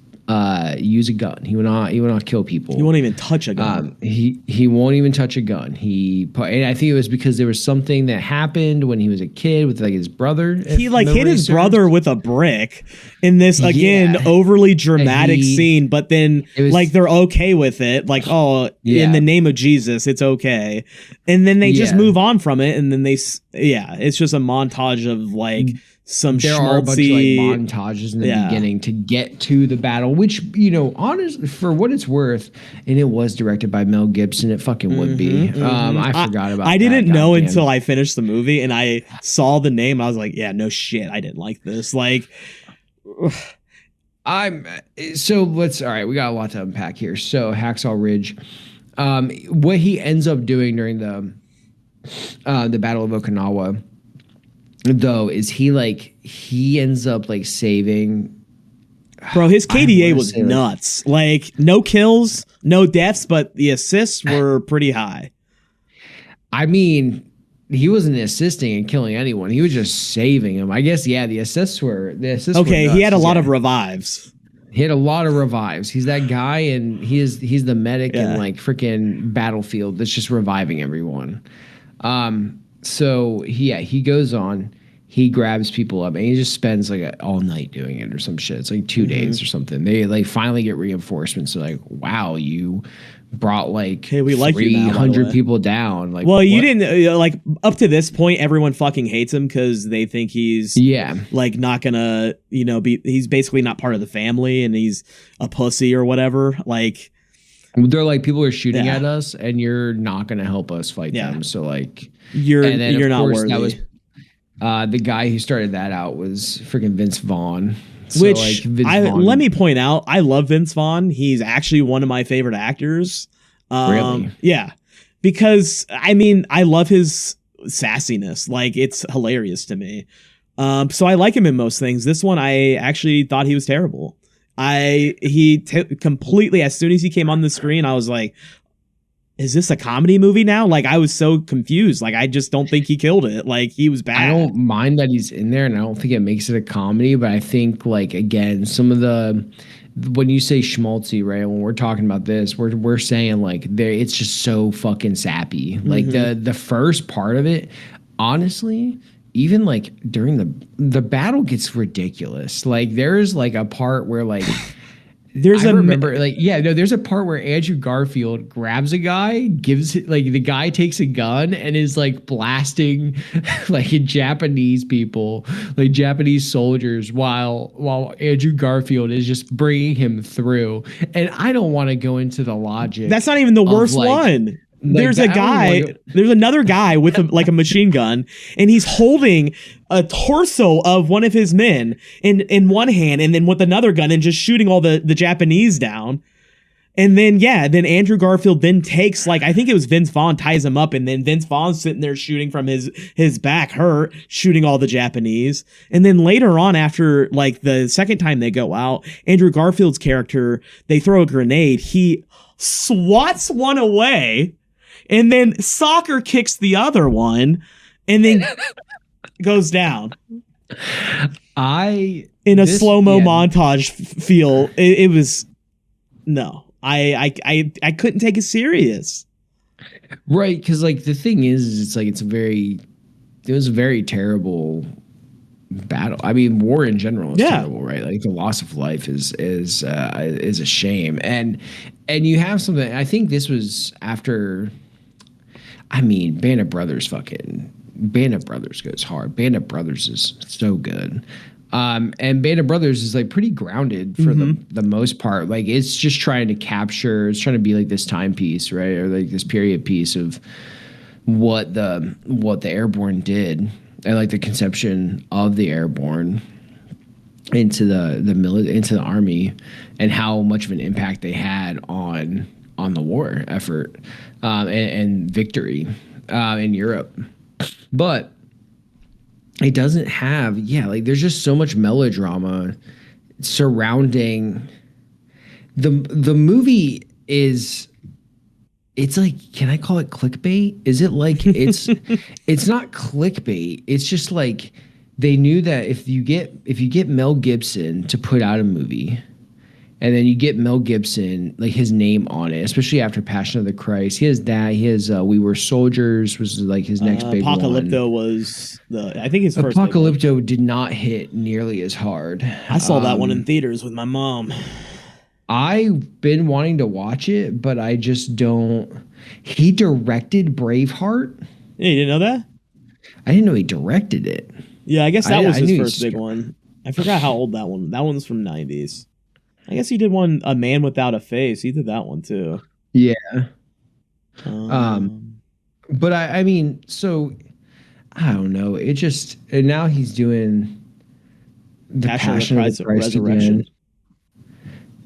use a gun. He will not kill people. He won't even touch a gun. He won't even touch a gun. And I think it was because there was something that happened when he was a kid with like his brother. He like hit his brother with a brick in this overly dramatic scene, but then like they're okay with it. Like, in the name of Jesus, it's okay. And then they just move on from it. And then it's just a montage of like there are a bunch of like montages in the beginning to get to the battle, which, honestly, for what it's worth, and it was directed by Mel Gibson, it fucking would be. I forgot about that. I didn't know until I finished the movie and I saw the name. I was like, yeah, no shit, I didn't like this. Like, all right, we got a lot to unpack here. So Hacksaw Ridge, what he ends up doing during the Battle of Okinawa, though, is he ends up like saving. Bro, his KDA was nuts. Like no kills, no deaths, but the assists were pretty high. I mean, he wasn't assisting and killing anyone. He was just saving them. I guess, the assists were okay. He had a lot of revives. He had a lot of revives. He's that guy, and he's the medic in like freaking Battlefield that's just reviving everyone. So he goes on, he grabs people up, and he just spends like all night doing it or some shit. It's like 2 days or something. They like finally get reinforcements. They're like, wow, you brought like 300 people down. Like, well, you didn't like up to this point. Everyone fucking hates him because they think he's like not gonna he's basically not part of the family and he's a pussy or whatever. Like. They're like, people are shooting at us, and you're not going to help us fight them. So like, you're not worthy. That was the guy who started that out was freaking Vince Vaughn. So, which let me point out, I love Vince Vaughn. He's actually one of my favorite actors. Really? Yeah, because I mean, I love his sassiness. Like, it's hilarious to me. So I like him in most things. This one, I actually thought he was terrible. Completely, as soon as he came on the screen, I was like, is this a comedy movie now? Like, I was so confused. Like, I just don't think he killed it. Like, he was bad. I don't mind that he's in there, and I don't think it makes it a comedy, but I think, like, again, some of when you say schmaltzy, right, when we're talking about this, we're saying, like, it's just so fucking sappy. Like, the first part of it, honestly, even like during the battle gets ridiculous. Like there's like a part where like there's a part where Andrew Garfield grabs a guy, gives it like the guy takes a gun and is like blasting like Japanese people, like Japanese soldiers, while Andrew Garfield is just bringing him through. And I don't want to go into the logic. That's not even the worst one. There's another guy with a machine gun, and he's holding a torso of one of his men in one hand, and then with another gun, and just shooting all the Japanese down. And then Andrew Garfield then takes, like, I think it was Vince Vaughn ties him up, and then Vince Vaughn's sitting there shooting from his back, shooting all the Japanese. And then later on, after like the second time they go out, Andrew Garfield's character, they throw a grenade, he swats one away, and then soccer kicks the other one, and then goes down. In a slow-mo montage feel. It was no. I couldn't take it serious. Right, because like the thing is it was a very terrible battle. I mean, war in general is terrible, right? Like the loss of life is a shame. And you have something, I think this was after, I mean, Band of Brothers goes hard. Band of Brothers is so good. And Band of Brothers is like pretty grounded for the most part. Like it's just trying to be like this timepiece, right? Or like this period piece of what the Airborne did, and like the conception of the Airborne into the army, and how much of an impact they had on the war effort and victory in Europe. But it doesn't have, like there's just so much melodrama surrounding the movie. It's like, can I call it clickbait? Is it like it's not clickbait. It's just like they knew that if you get Mel Gibson to put out a movie, and then you get Mel Gibson, like his name on it, especially after Passion of the Christ. He has that. He has We Were Soldiers was like his next big one. Apocalypto was I think his first. Apocalypto did not hit nearly as hard. I saw that one in theaters with my mom. I've been wanting to watch it, but I just don't. He directed Braveheart. Yeah, you didn't know that? I didn't know he directed it. Yeah, I guess that was his first big one. I forgot how old that one. That one's from 90s. I guess he did one, A Man Without a Face. He did that one too. Yeah. But I mean, so I don't know. It just, and now he's doing the Passion of the Christ Resurrection.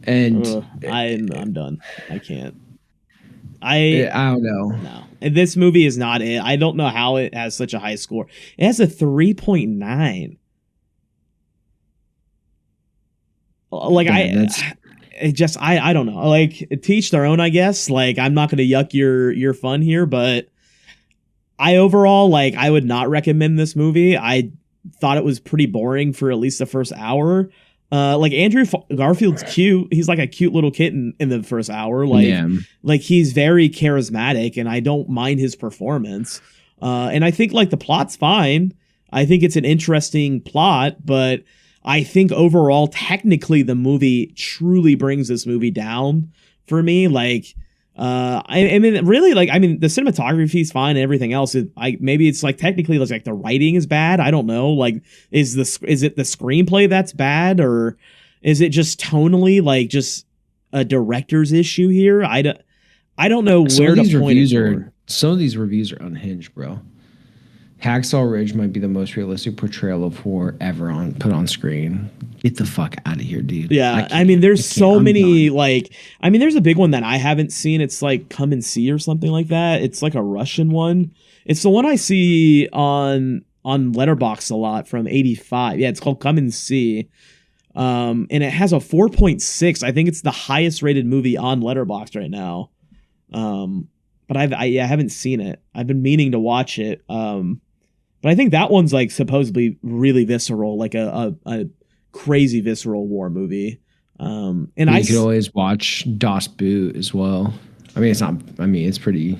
And I'm done. I can't. I don't know. No. And this movie is not it. I don't know how it has such a high score. It has a 3.9. Like, I don't know. Like, teach their own, I guess. Like, I'm not going to yuck your fun here, but I overall, like, I would not recommend this movie. I thought it was pretty boring for at least the first hour. Like, Andrew Garfield's cute. He's like a cute little kitten in the first hour. Like he's very charismatic, and I don't mind his performance. And I think, like, the plot's fine. I think it's an interesting plot, but I think overall, technically, the movie truly brings this movie down for me. Like, I mean, really, like, I mean, the cinematography is fine and everything else. Maybe it's like technically, it's like the writing is bad. I don't know. Like, is it the screenplay that's bad, or is it just tonally, like, just a director's issue here? I don't know where to point it. Some of these reviews are unhinged, bro. Hacksaw Ridge might be the most realistic portrayal of horror ever put on screen. Get the fuck out of here, dude. Yeah, I mean, there's so many, like, I mean, there's a big one that I haven't seen. It's like Come and See or something like that. It's like a Russian one. It's the one I see on Letterboxd a lot from 85. Yeah, it's called Come and See. And it has a 4.6. I think it's the highest rated movie on Letterboxd right now. But I haven't seen it. I've been meaning to watch it. But I think that one's, like, supposedly really visceral, like a crazy visceral war movie. And you could always watch Das Boot as well. I mean, it's not. I mean, it's pretty.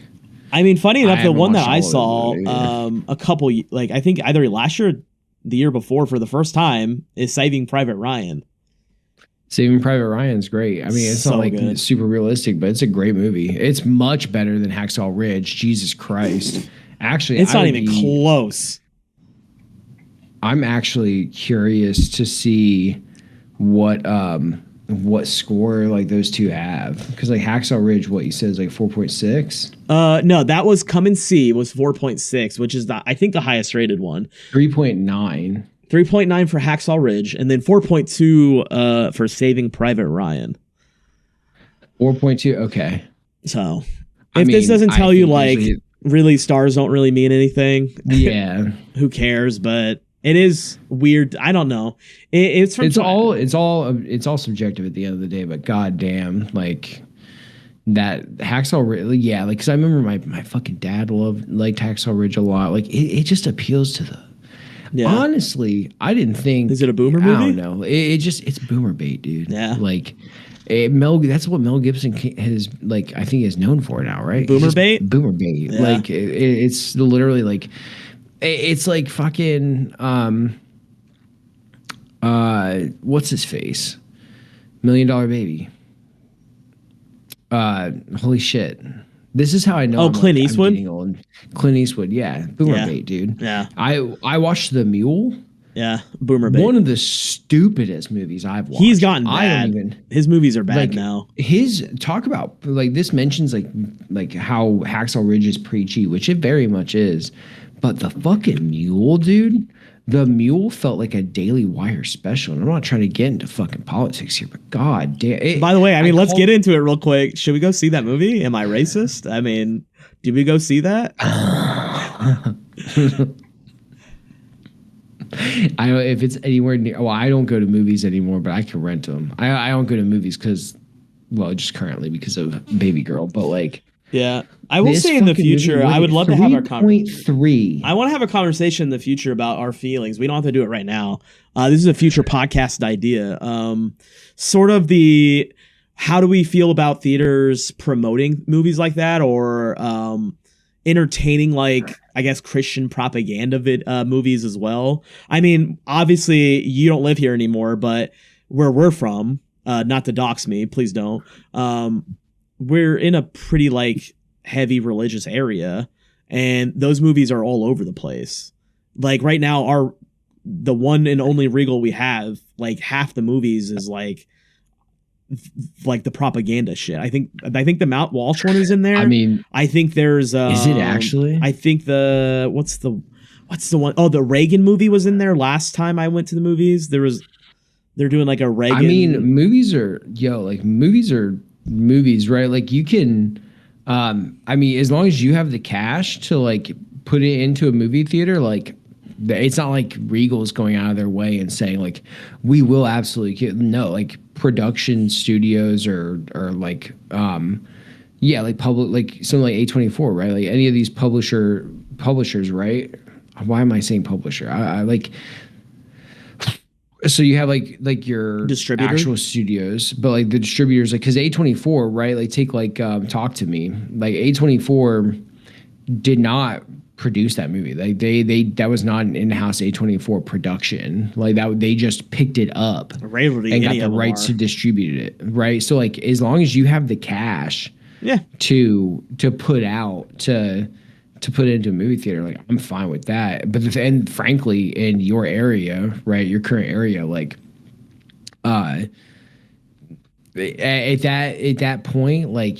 I mean, funny enough, the one that I saw a couple, like, I think either last year or the year before for the first time is Saving Private Ryan. Saving Private Ryan's great. I mean, it's so not like good. Super realistic, but it's a great movie. It's much better than Hacksaw Ridge. Jesus Christ. Actually, it's not even close. I'm actually curious to see what score, like, those two have, because, like, Hacksaw Ridge, what you said is like 4.6. No, that was Come and See was 4.6, which is I think the highest rated one. 3.9. 3.9 for Hacksaw Ridge, and then 4.2 for Saving Private Ryan. 4.2. Okay. So, if this doesn't tell you, like, really stars don't really mean anything, yeah, who cares? But it is weird. I don't know. It's all subjective at the end of the day. But goddamn, like, that Hacksaw Ridge, yeah, like, because I remember my fucking dad liked Hacksaw Ridge a lot. Like, it just appeals to the. Yeah. Honestly, I didn't think. Is it a boomer movie? I don't know. It's boomer bait, dude. Yeah. Like, that's what Mel Gibson has, like, I think is known for now, right? Boomer bait? Boomer bait. Yeah. Like, it's literally like, it's like fucking, what's his face? $1 Million Baby. Holy shit. This is how I know. Oh, Clint Eastwood? Clint Eastwood, yeah. Boomer bait, dude. Yeah. I watched The Mule. Yeah, boomer bait. One of the stupidest movies I've watched. He's gotten bad. His movies are bad, like, now. Talk about, like, this mentions like how Hacksaw Ridge is preachy, which it very much is. But the fucking Mule, dude. The Mule felt like a Daily Wire special. And I'm not trying to get into fucking politics here, but god damn. By the way, I mean, let's get into it real quick. Should we go see that movie? Am I racist? I mean, did we go see that? I don't if it's anywhere near. Well, I don't go to movies anymore, but I can rent them. I don't go to movies because, well, just currently because of baby girl. But like, yeah, I will say in the future, I would love to have our conversation. I want to have a conversation in the future about our feelings. We don't have to do it right now. This is a future podcast idea. Sort of the how do we feel about theaters promoting movies like that, or entertaining, like, I guess, Christian propaganda movies as well. I mean, obviously you don't live here anymore, but where we're from, not to dox me, please don't. We're in a pretty like heavy religious area, and those movies are all over the place. Like right now, the one and only Regal we have, like half the movies is like the propaganda shit. I think the Mount Walsh one is in there. I mean, I think there's is it actually? I think what's the one? Oh, the Reagan movie was in there last time I went to the movies. They're doing like a Reagan. I mean, movies are movies, right? Like you can I mean, as long as you have the cash to like put it into a movie theater, like it's not like Regal's going out of their way and saying like we will absolutely no, like production studios or like yeah, like public, like something like A24, right? Like any of these publishers, right? Why am I saying publisher? I like, so you have like your actual studios, but like the distributors, like because A24, right? Like take like Talk to Me, like A24 did not produce that movie. Like they that was not an in-house A24 production. Like that they just picked it up and got the rights to distribute it, right? So like as long as you have the cash, yeah, to put out to put it into a movie theater, like I'm fine with that. But and frankly, in your area, right, your current area, like at that point, like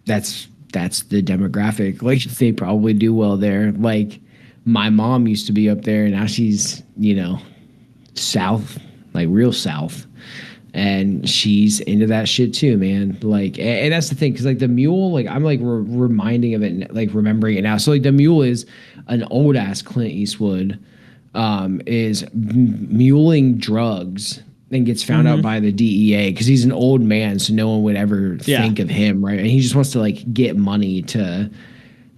that's the demographic. Like they probably do well there. Like my mom used to be up there, and now she's, you know, south, like real south, and she's into that shit too, man. Like, and that's the thing, because like the Mule, like I'm like reminding of it, like remembering it now. So like the Mule is an old ass Clint Eastwood, is muling drugs and gets found out by the DEA because he's an old man, so no one would ever think of him, right? And he just wants to like get money to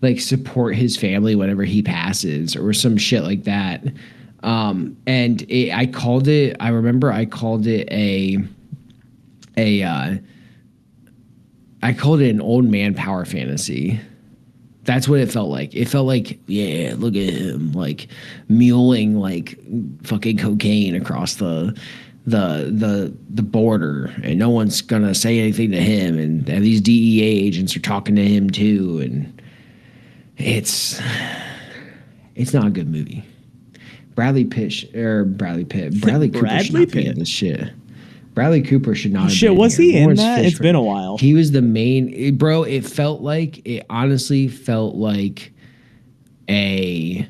like support his family whenever he passes or some shit like that. And I remember I called it an old man power fantasy. That's what it felt like. It felt like, yeah, look at him, like muling like fucking cocaine across the border, and no one's gonna say anything to him, and these DEA agents are talking to him too, and it's not a good movie. Bradley Cooper should not be in this shit. Bradley Cooper should not. Shit, was he in that? It's been a while. He was the main bro. It honestly felt like I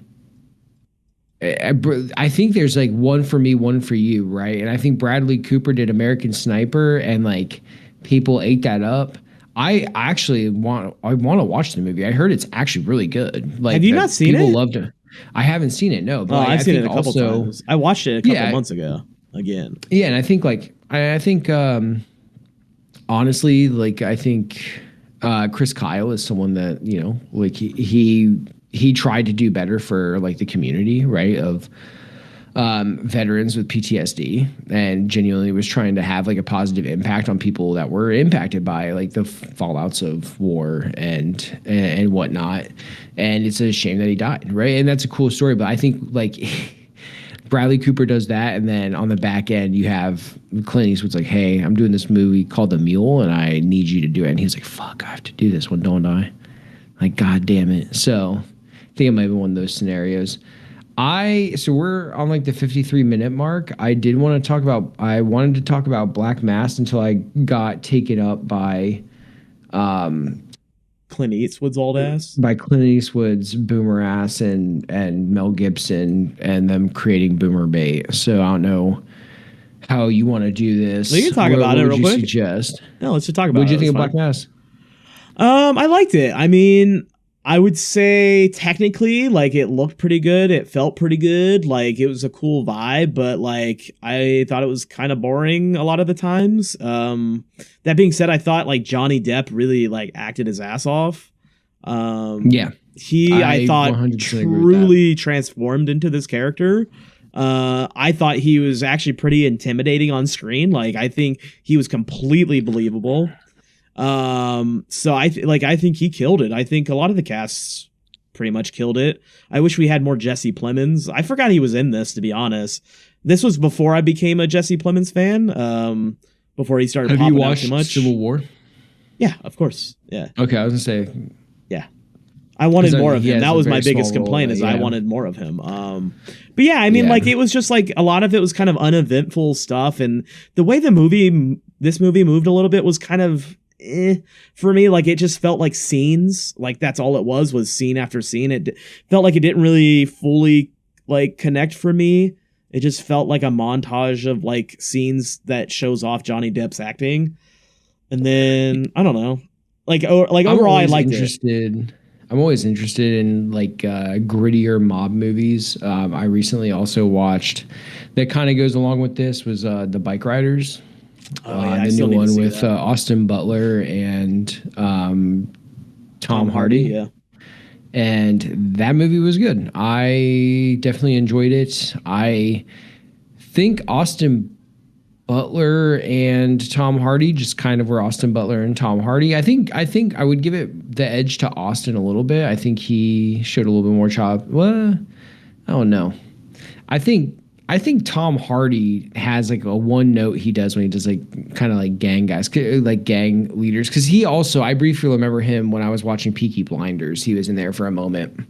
think there's like one for me, one for you, right? And I think Bradley Cooper did American Sniper, and like people ate that up. I actually want to watch the movie. I heard it's actually really good. Like, have you not seen it? People loved it. I haven't seen it. No, but I've seen it a couple times. I watched it a couple months ago again. Yeah, and I think honestly, like I think Chris Kyle is someone that, you know, like he tried to do better for like the community, right, of veterans with PTSD, and genuinely was trying to have like a positive impact on people that were impacted by like the fallouts of war and whatnot. And it's a shame that he died, right? And that's a cool story, but I think like Bradley Cooper does that, and then on the back end you have Clint Eastwood's like, hey, I'm doing this movie called The Mule, and I need you to do it. And he's like, fuck, I have to do this one, don't I? Like, god damn it. So I think it might be one of those scenarios. So we're on like the 53-minute mark. I wanted to talk about Black Mass until I got taken up by Clint Eastwood's old ass. By Clint Eastwood's Boomer ass and Mel Gibson and them creating Boomer bait. So I don't know how you want to do this. We can talk about it real quick. What would you suggest? No, let's just talk about it. What did you think of Black Mass? I liked it. I mean, I would say technically, like, it looked pretty good. It felt pretty good. Like, it was a cool vibe, but like, I thought it was kind of boring a lot of the times. That being said, I thought like Johnny Depp really like acted his ass off. Yeah, I thought 100% truly transformed into this character. I thought he was actually pretty intimidating on screen. Like, I think he was completely believable. So I think he killed it. I think a lot of the casts pretty much killed it. I wish we had more Jesse Plemons. I forgot he was in this, to be honest. This was before I became a Jesse Plemons fan. Before he started popping out too much. Civil War? Yeah, of course. Yeah. Okay, I was gonna say. Yeah. I wanted more of him. That was my very biggest small complaint role, is yeah. I wanted more of him. But yeah, I mean, Yeah. like, it was just like a lot of it was kind of uneventful stuff. And the way this movie moved a little bit was kind of for me. Like, it just felt like scenes. Like, that's all it was scene after scene. It felt like it didn't really fully like connect for me. It just felt like a montage of like scenes that shows off Johnny Depp's acting. And then I don't know, overall, I liked it. I'm always interested in like grittier mob movies. I recently also watched that kind of goes along with this was the Bike Riders, the new one with Austin Butler and Tom Hardy. Yeah. And that movie was good. I definitely enjoyed it. I think Austin Butler and Tom Hardy just kind of were Austin Butler and Tom Hardy. I think I would give it the edge to Austin a little bit. I think he showed a little bit more chop. Well, I don't know. I think Tom Hardy has like a one note he does when he does like kind of like gang guys, like gang leaders. Cause he also, I briefly remember him when I was watching Peaky Blinders. He was in there for a moment.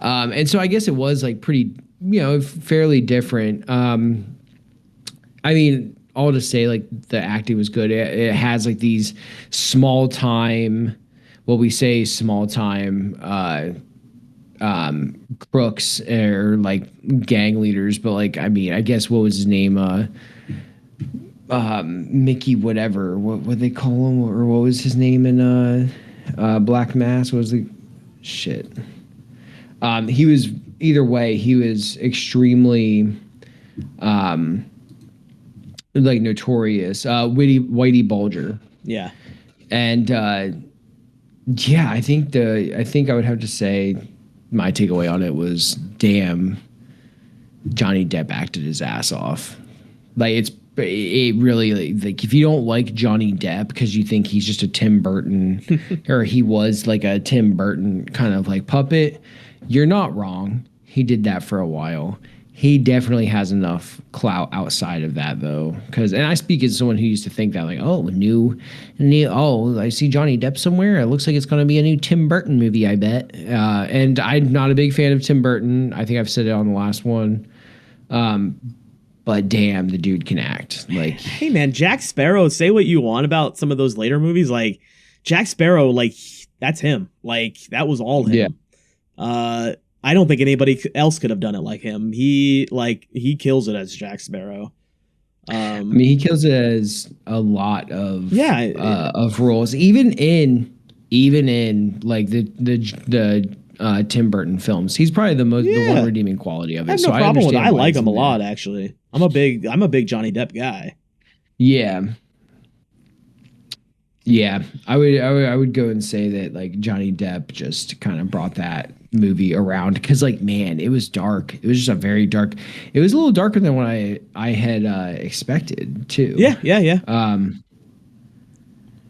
And so I guess it was like pretty, fairly different. I mean, all to say like the acting was good. It has like these small time crooks or like gang leaders, but like, I mean, I guess what was his name? Mickey, whatever, what they call him, or what was his name in Black Mass? What was the shit? He was either way, he was extremely like notorious, Whitey Bulger. Yeah. And yeah, I think I would have to say my takeaway on it was, damn, Johnny Depp acted his ass off. Like, it really, like, if you don't like Johnny Depp because you think he's just a Tim Burton or he was like a Tim Burton kind of like puppet, you're not wrong. He did that for a while. He definitely has enough clout outside of that, though. And I speak as someone who used to think that, like, I see Johnny Depp somewhere. It looks like it's going to be a new Tim Burton movie, I bet. And I'm not a big fan of Tim Burton. I think I've said it on the last one. But damn, the dude can act. Like, hey, man, Jack Sparrow, say what you want about some of those later movies. Like, Jack Sparrow, like, that's him. Like, that was all him. Yeah. I don't think anybody else could have done it like him. He kills it as Jack Sparrow. I mean, he kills it as a lot of roles, even in like the Tim Burton films. He's probably the one redeeming quality of it. I have no problem with it. I like him a lot, actually. I'm a big Johnny Depp guy. Yeah. Yeah, I would go and say that like Johnny Depp just kind of brought that movie around because like, man, it was dark. It was just a very dark. It was a little darker than what I had expected too. Yeah.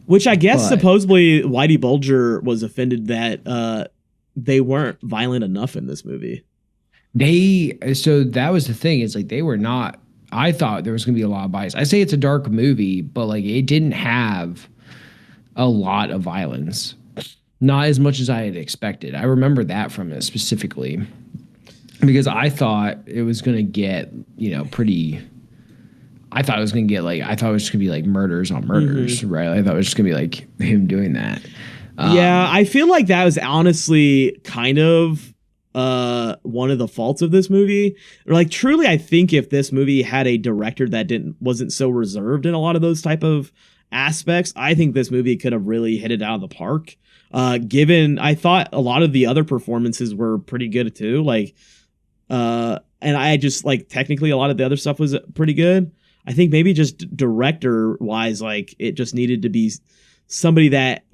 Which I guess supposedly Whitey Bulger was offended that they weren't violent enough in this movie. So that was the thing. Is like they were not. I thought there was going to be a lot of bias. I say it's a dark movie, but like it didn't have a lot of violence, not as much as I had expected. I remember that from it specifically because I thought it was going to get, pretty. I thought it was going to get like, I thought it was just going to be like murders on murders, right? I thought it was just going to be like him doing that. Yeah, I feel like that was honestly kind of one of the faults of this movie. Or like truly, I think if this movie had a director that wasn't so reserved in a lot of those type of aspects, I think this movie could have really hit it out of the park. Given I thought a lot of the other performances were pretty good too. Like, and I just like technically a lot of the other stuff was pretty good. I think maybe just director wise, like it just needed to be somebody that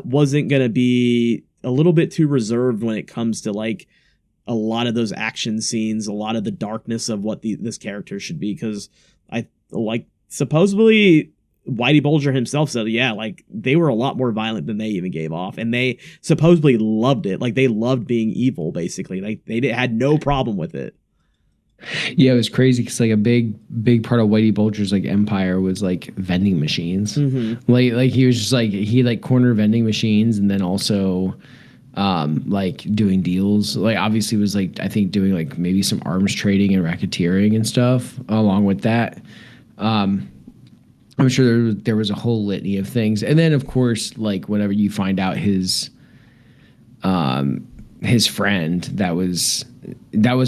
wasn't going to be a little bit too reserved when it comes to like a lot of those action scenes, a lot of the darkness of what this character should be. Cause I like supposedly Whitey Bulger himself said, yeah, like they were a lot more violent than they even gave off. And they supposedly loved it. Like they loved being evil, basically. Like they had no problem with it. Yeah, it was crazy because like a big part of Whitey Bulger's like empire was like vending machines. Mm-hmm. Like he was just like he like corner vending machines, and then also like doing deals. Like obviously was like I think doing like maybe some arms trading and racketeering and stuff along with that. I'm sure there was a whole litany of things, and then of course like whenever you find out his friend that was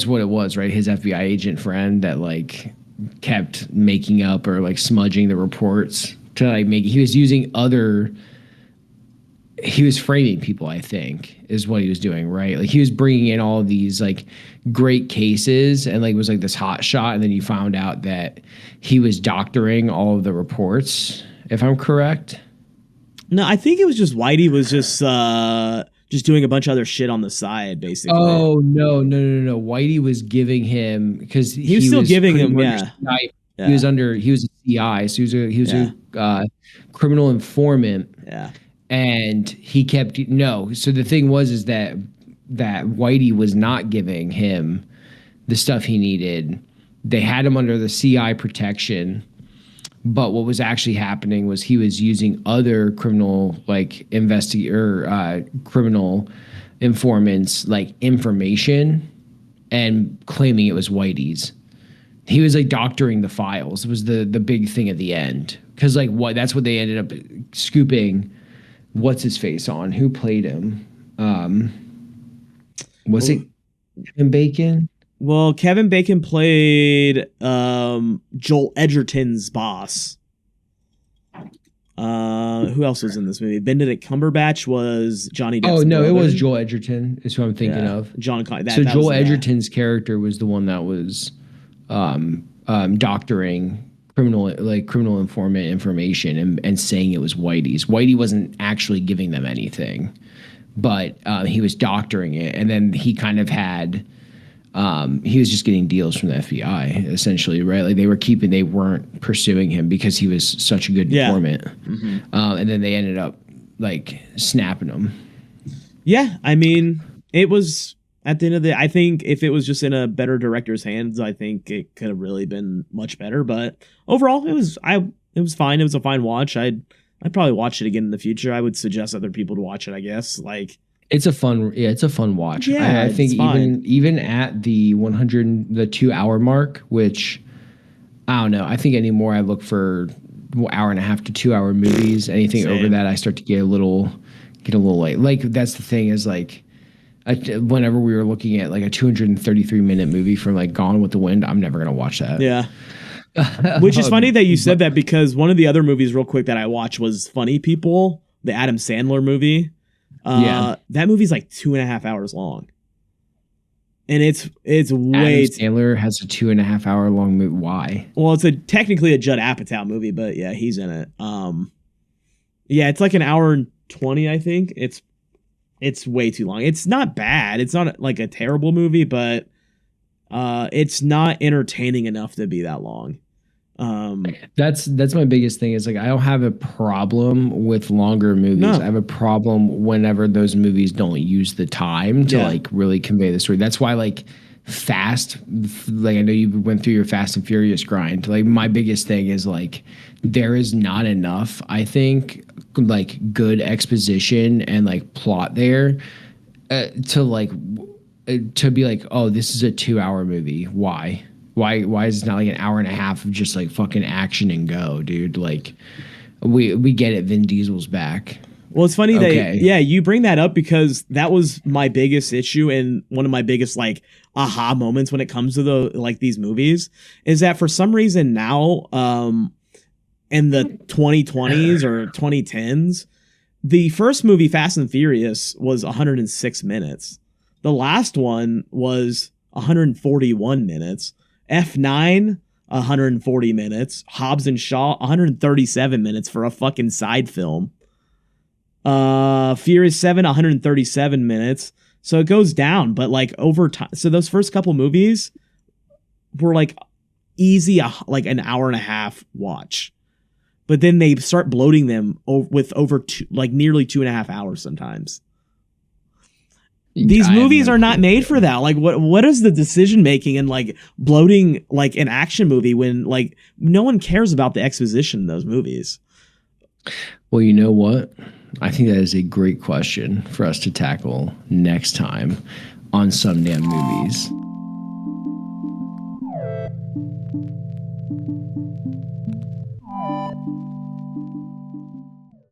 what it was, right? His FBI agent friend that like kept making up or like smudging the reports to like make. He was using he was framing people, I think, is what he was doing, right? Like he was bringing in all of these like great cases and like was like this hot shot, and then you found out that he was doctoring all of the reports, if I'm correct. No, I think it was just Whitey was just doing a bunch of other shit on the side, basically. Oh no! Whitey was giving him because he was still giving him. Yeah. He was a CI, so he was a criminal informant. Yeah. And he kept So the thing is that Whitey was not giving him the stuff he needed. They had him under the CI protection. But what was actually happening was he was using other criminal criminal informants like information and claiming it was Whitey's. He was like doctoring the files. It was the big thing at the end, because like that's what they ended up scooping. What's his face on? Who played him? Was it Kevin Bacon? Well, Kevin Bacon played Joel Edgerton's boss. Who else was in this movie? Benedict Cumberbatch was Johnny Depp's brother. It was Joel Edgerton is who I'm thinking of. Joel Edgerton's character was the one that was doctoring criminal informant information and saying it was Whitey's. Whitey wasn't actually giving them anything, but he was doctoring it, and then he kind of had he was just getting deals from the FBI essentially, right? Like they weren't pursuing him because he was such a good informant. Mm-hmm. And then they ended up like snapping him. Yeah, I mean, it was at the end of the day, I think if it was just in a better director's hands, I think it could have really been much better. But overall, it was fine. It was a fine watch. I'd probably watch it again in the future. I would suggest other people to watch it, I guess. Like it's a fun watch. Yeah, I think even at the 2 hour mark, which I don't know. I think anymore I look for hour and a half to 2 hour movies. Anything over that, I start to get a little late. Like that's the thing is like. Whenever we were looking at like a 233-minute movie from like Gone with the Wind, I'm never gonna watch that. Yeah, which is funny that you said that, because one of the other movies, real quick, that I watched was Funny People, the Adam Sandler movie. That movie's like 2.5 hours long, and it's way. Adam Sandler has a 2.5 hour long movie. Why? Well, it's technically a Judd Apatow movie, but yeah, he's in it. Yeah, it's like an hour and 20, I think. It's way too long. It's not bad. It's not like a terrible movie, but it's not entertaining enough to be that long. That's my biggest thing is like I don't have a problem with longer movies. No. I have a problem whenever those movies don't use the time to like really convey the story. That's why like I know you went through your Fast and Furious grind. Like my biggest thing is like there is not enough, I think, like good exposition and like plot there to be like, oh, this is a 2 hour movie. Why is it not like an hour and a half of just like fucking action and go, dude? Like we get it. Vin Diesel's back. Well, it's funny that you bring that up, because that was my biggest issue and one of my biggest like aha moments when it comes to these movies is that for some reason now, and in the 2020s or 2010s. The first movie, Fast and Furious, was 106 minutes. The last one was 141 minutes. F9, 140 minutes. Hobbs and Shaw, 137 minutes for a fucking side film. Furious 7, 137 minutes. So it goes down, but like over time. So those first couple movies were like easy, like an hour and a half watch. But then they start bloating them with over nearly 2.5 hours sometimes. These movies are not made for that. Like, what is the decision making and like bloating like an action movie when like no one cares about the exposition in those movies? Well, you know what? I think that is a great question for us to tackle next time on Some Damn Movies.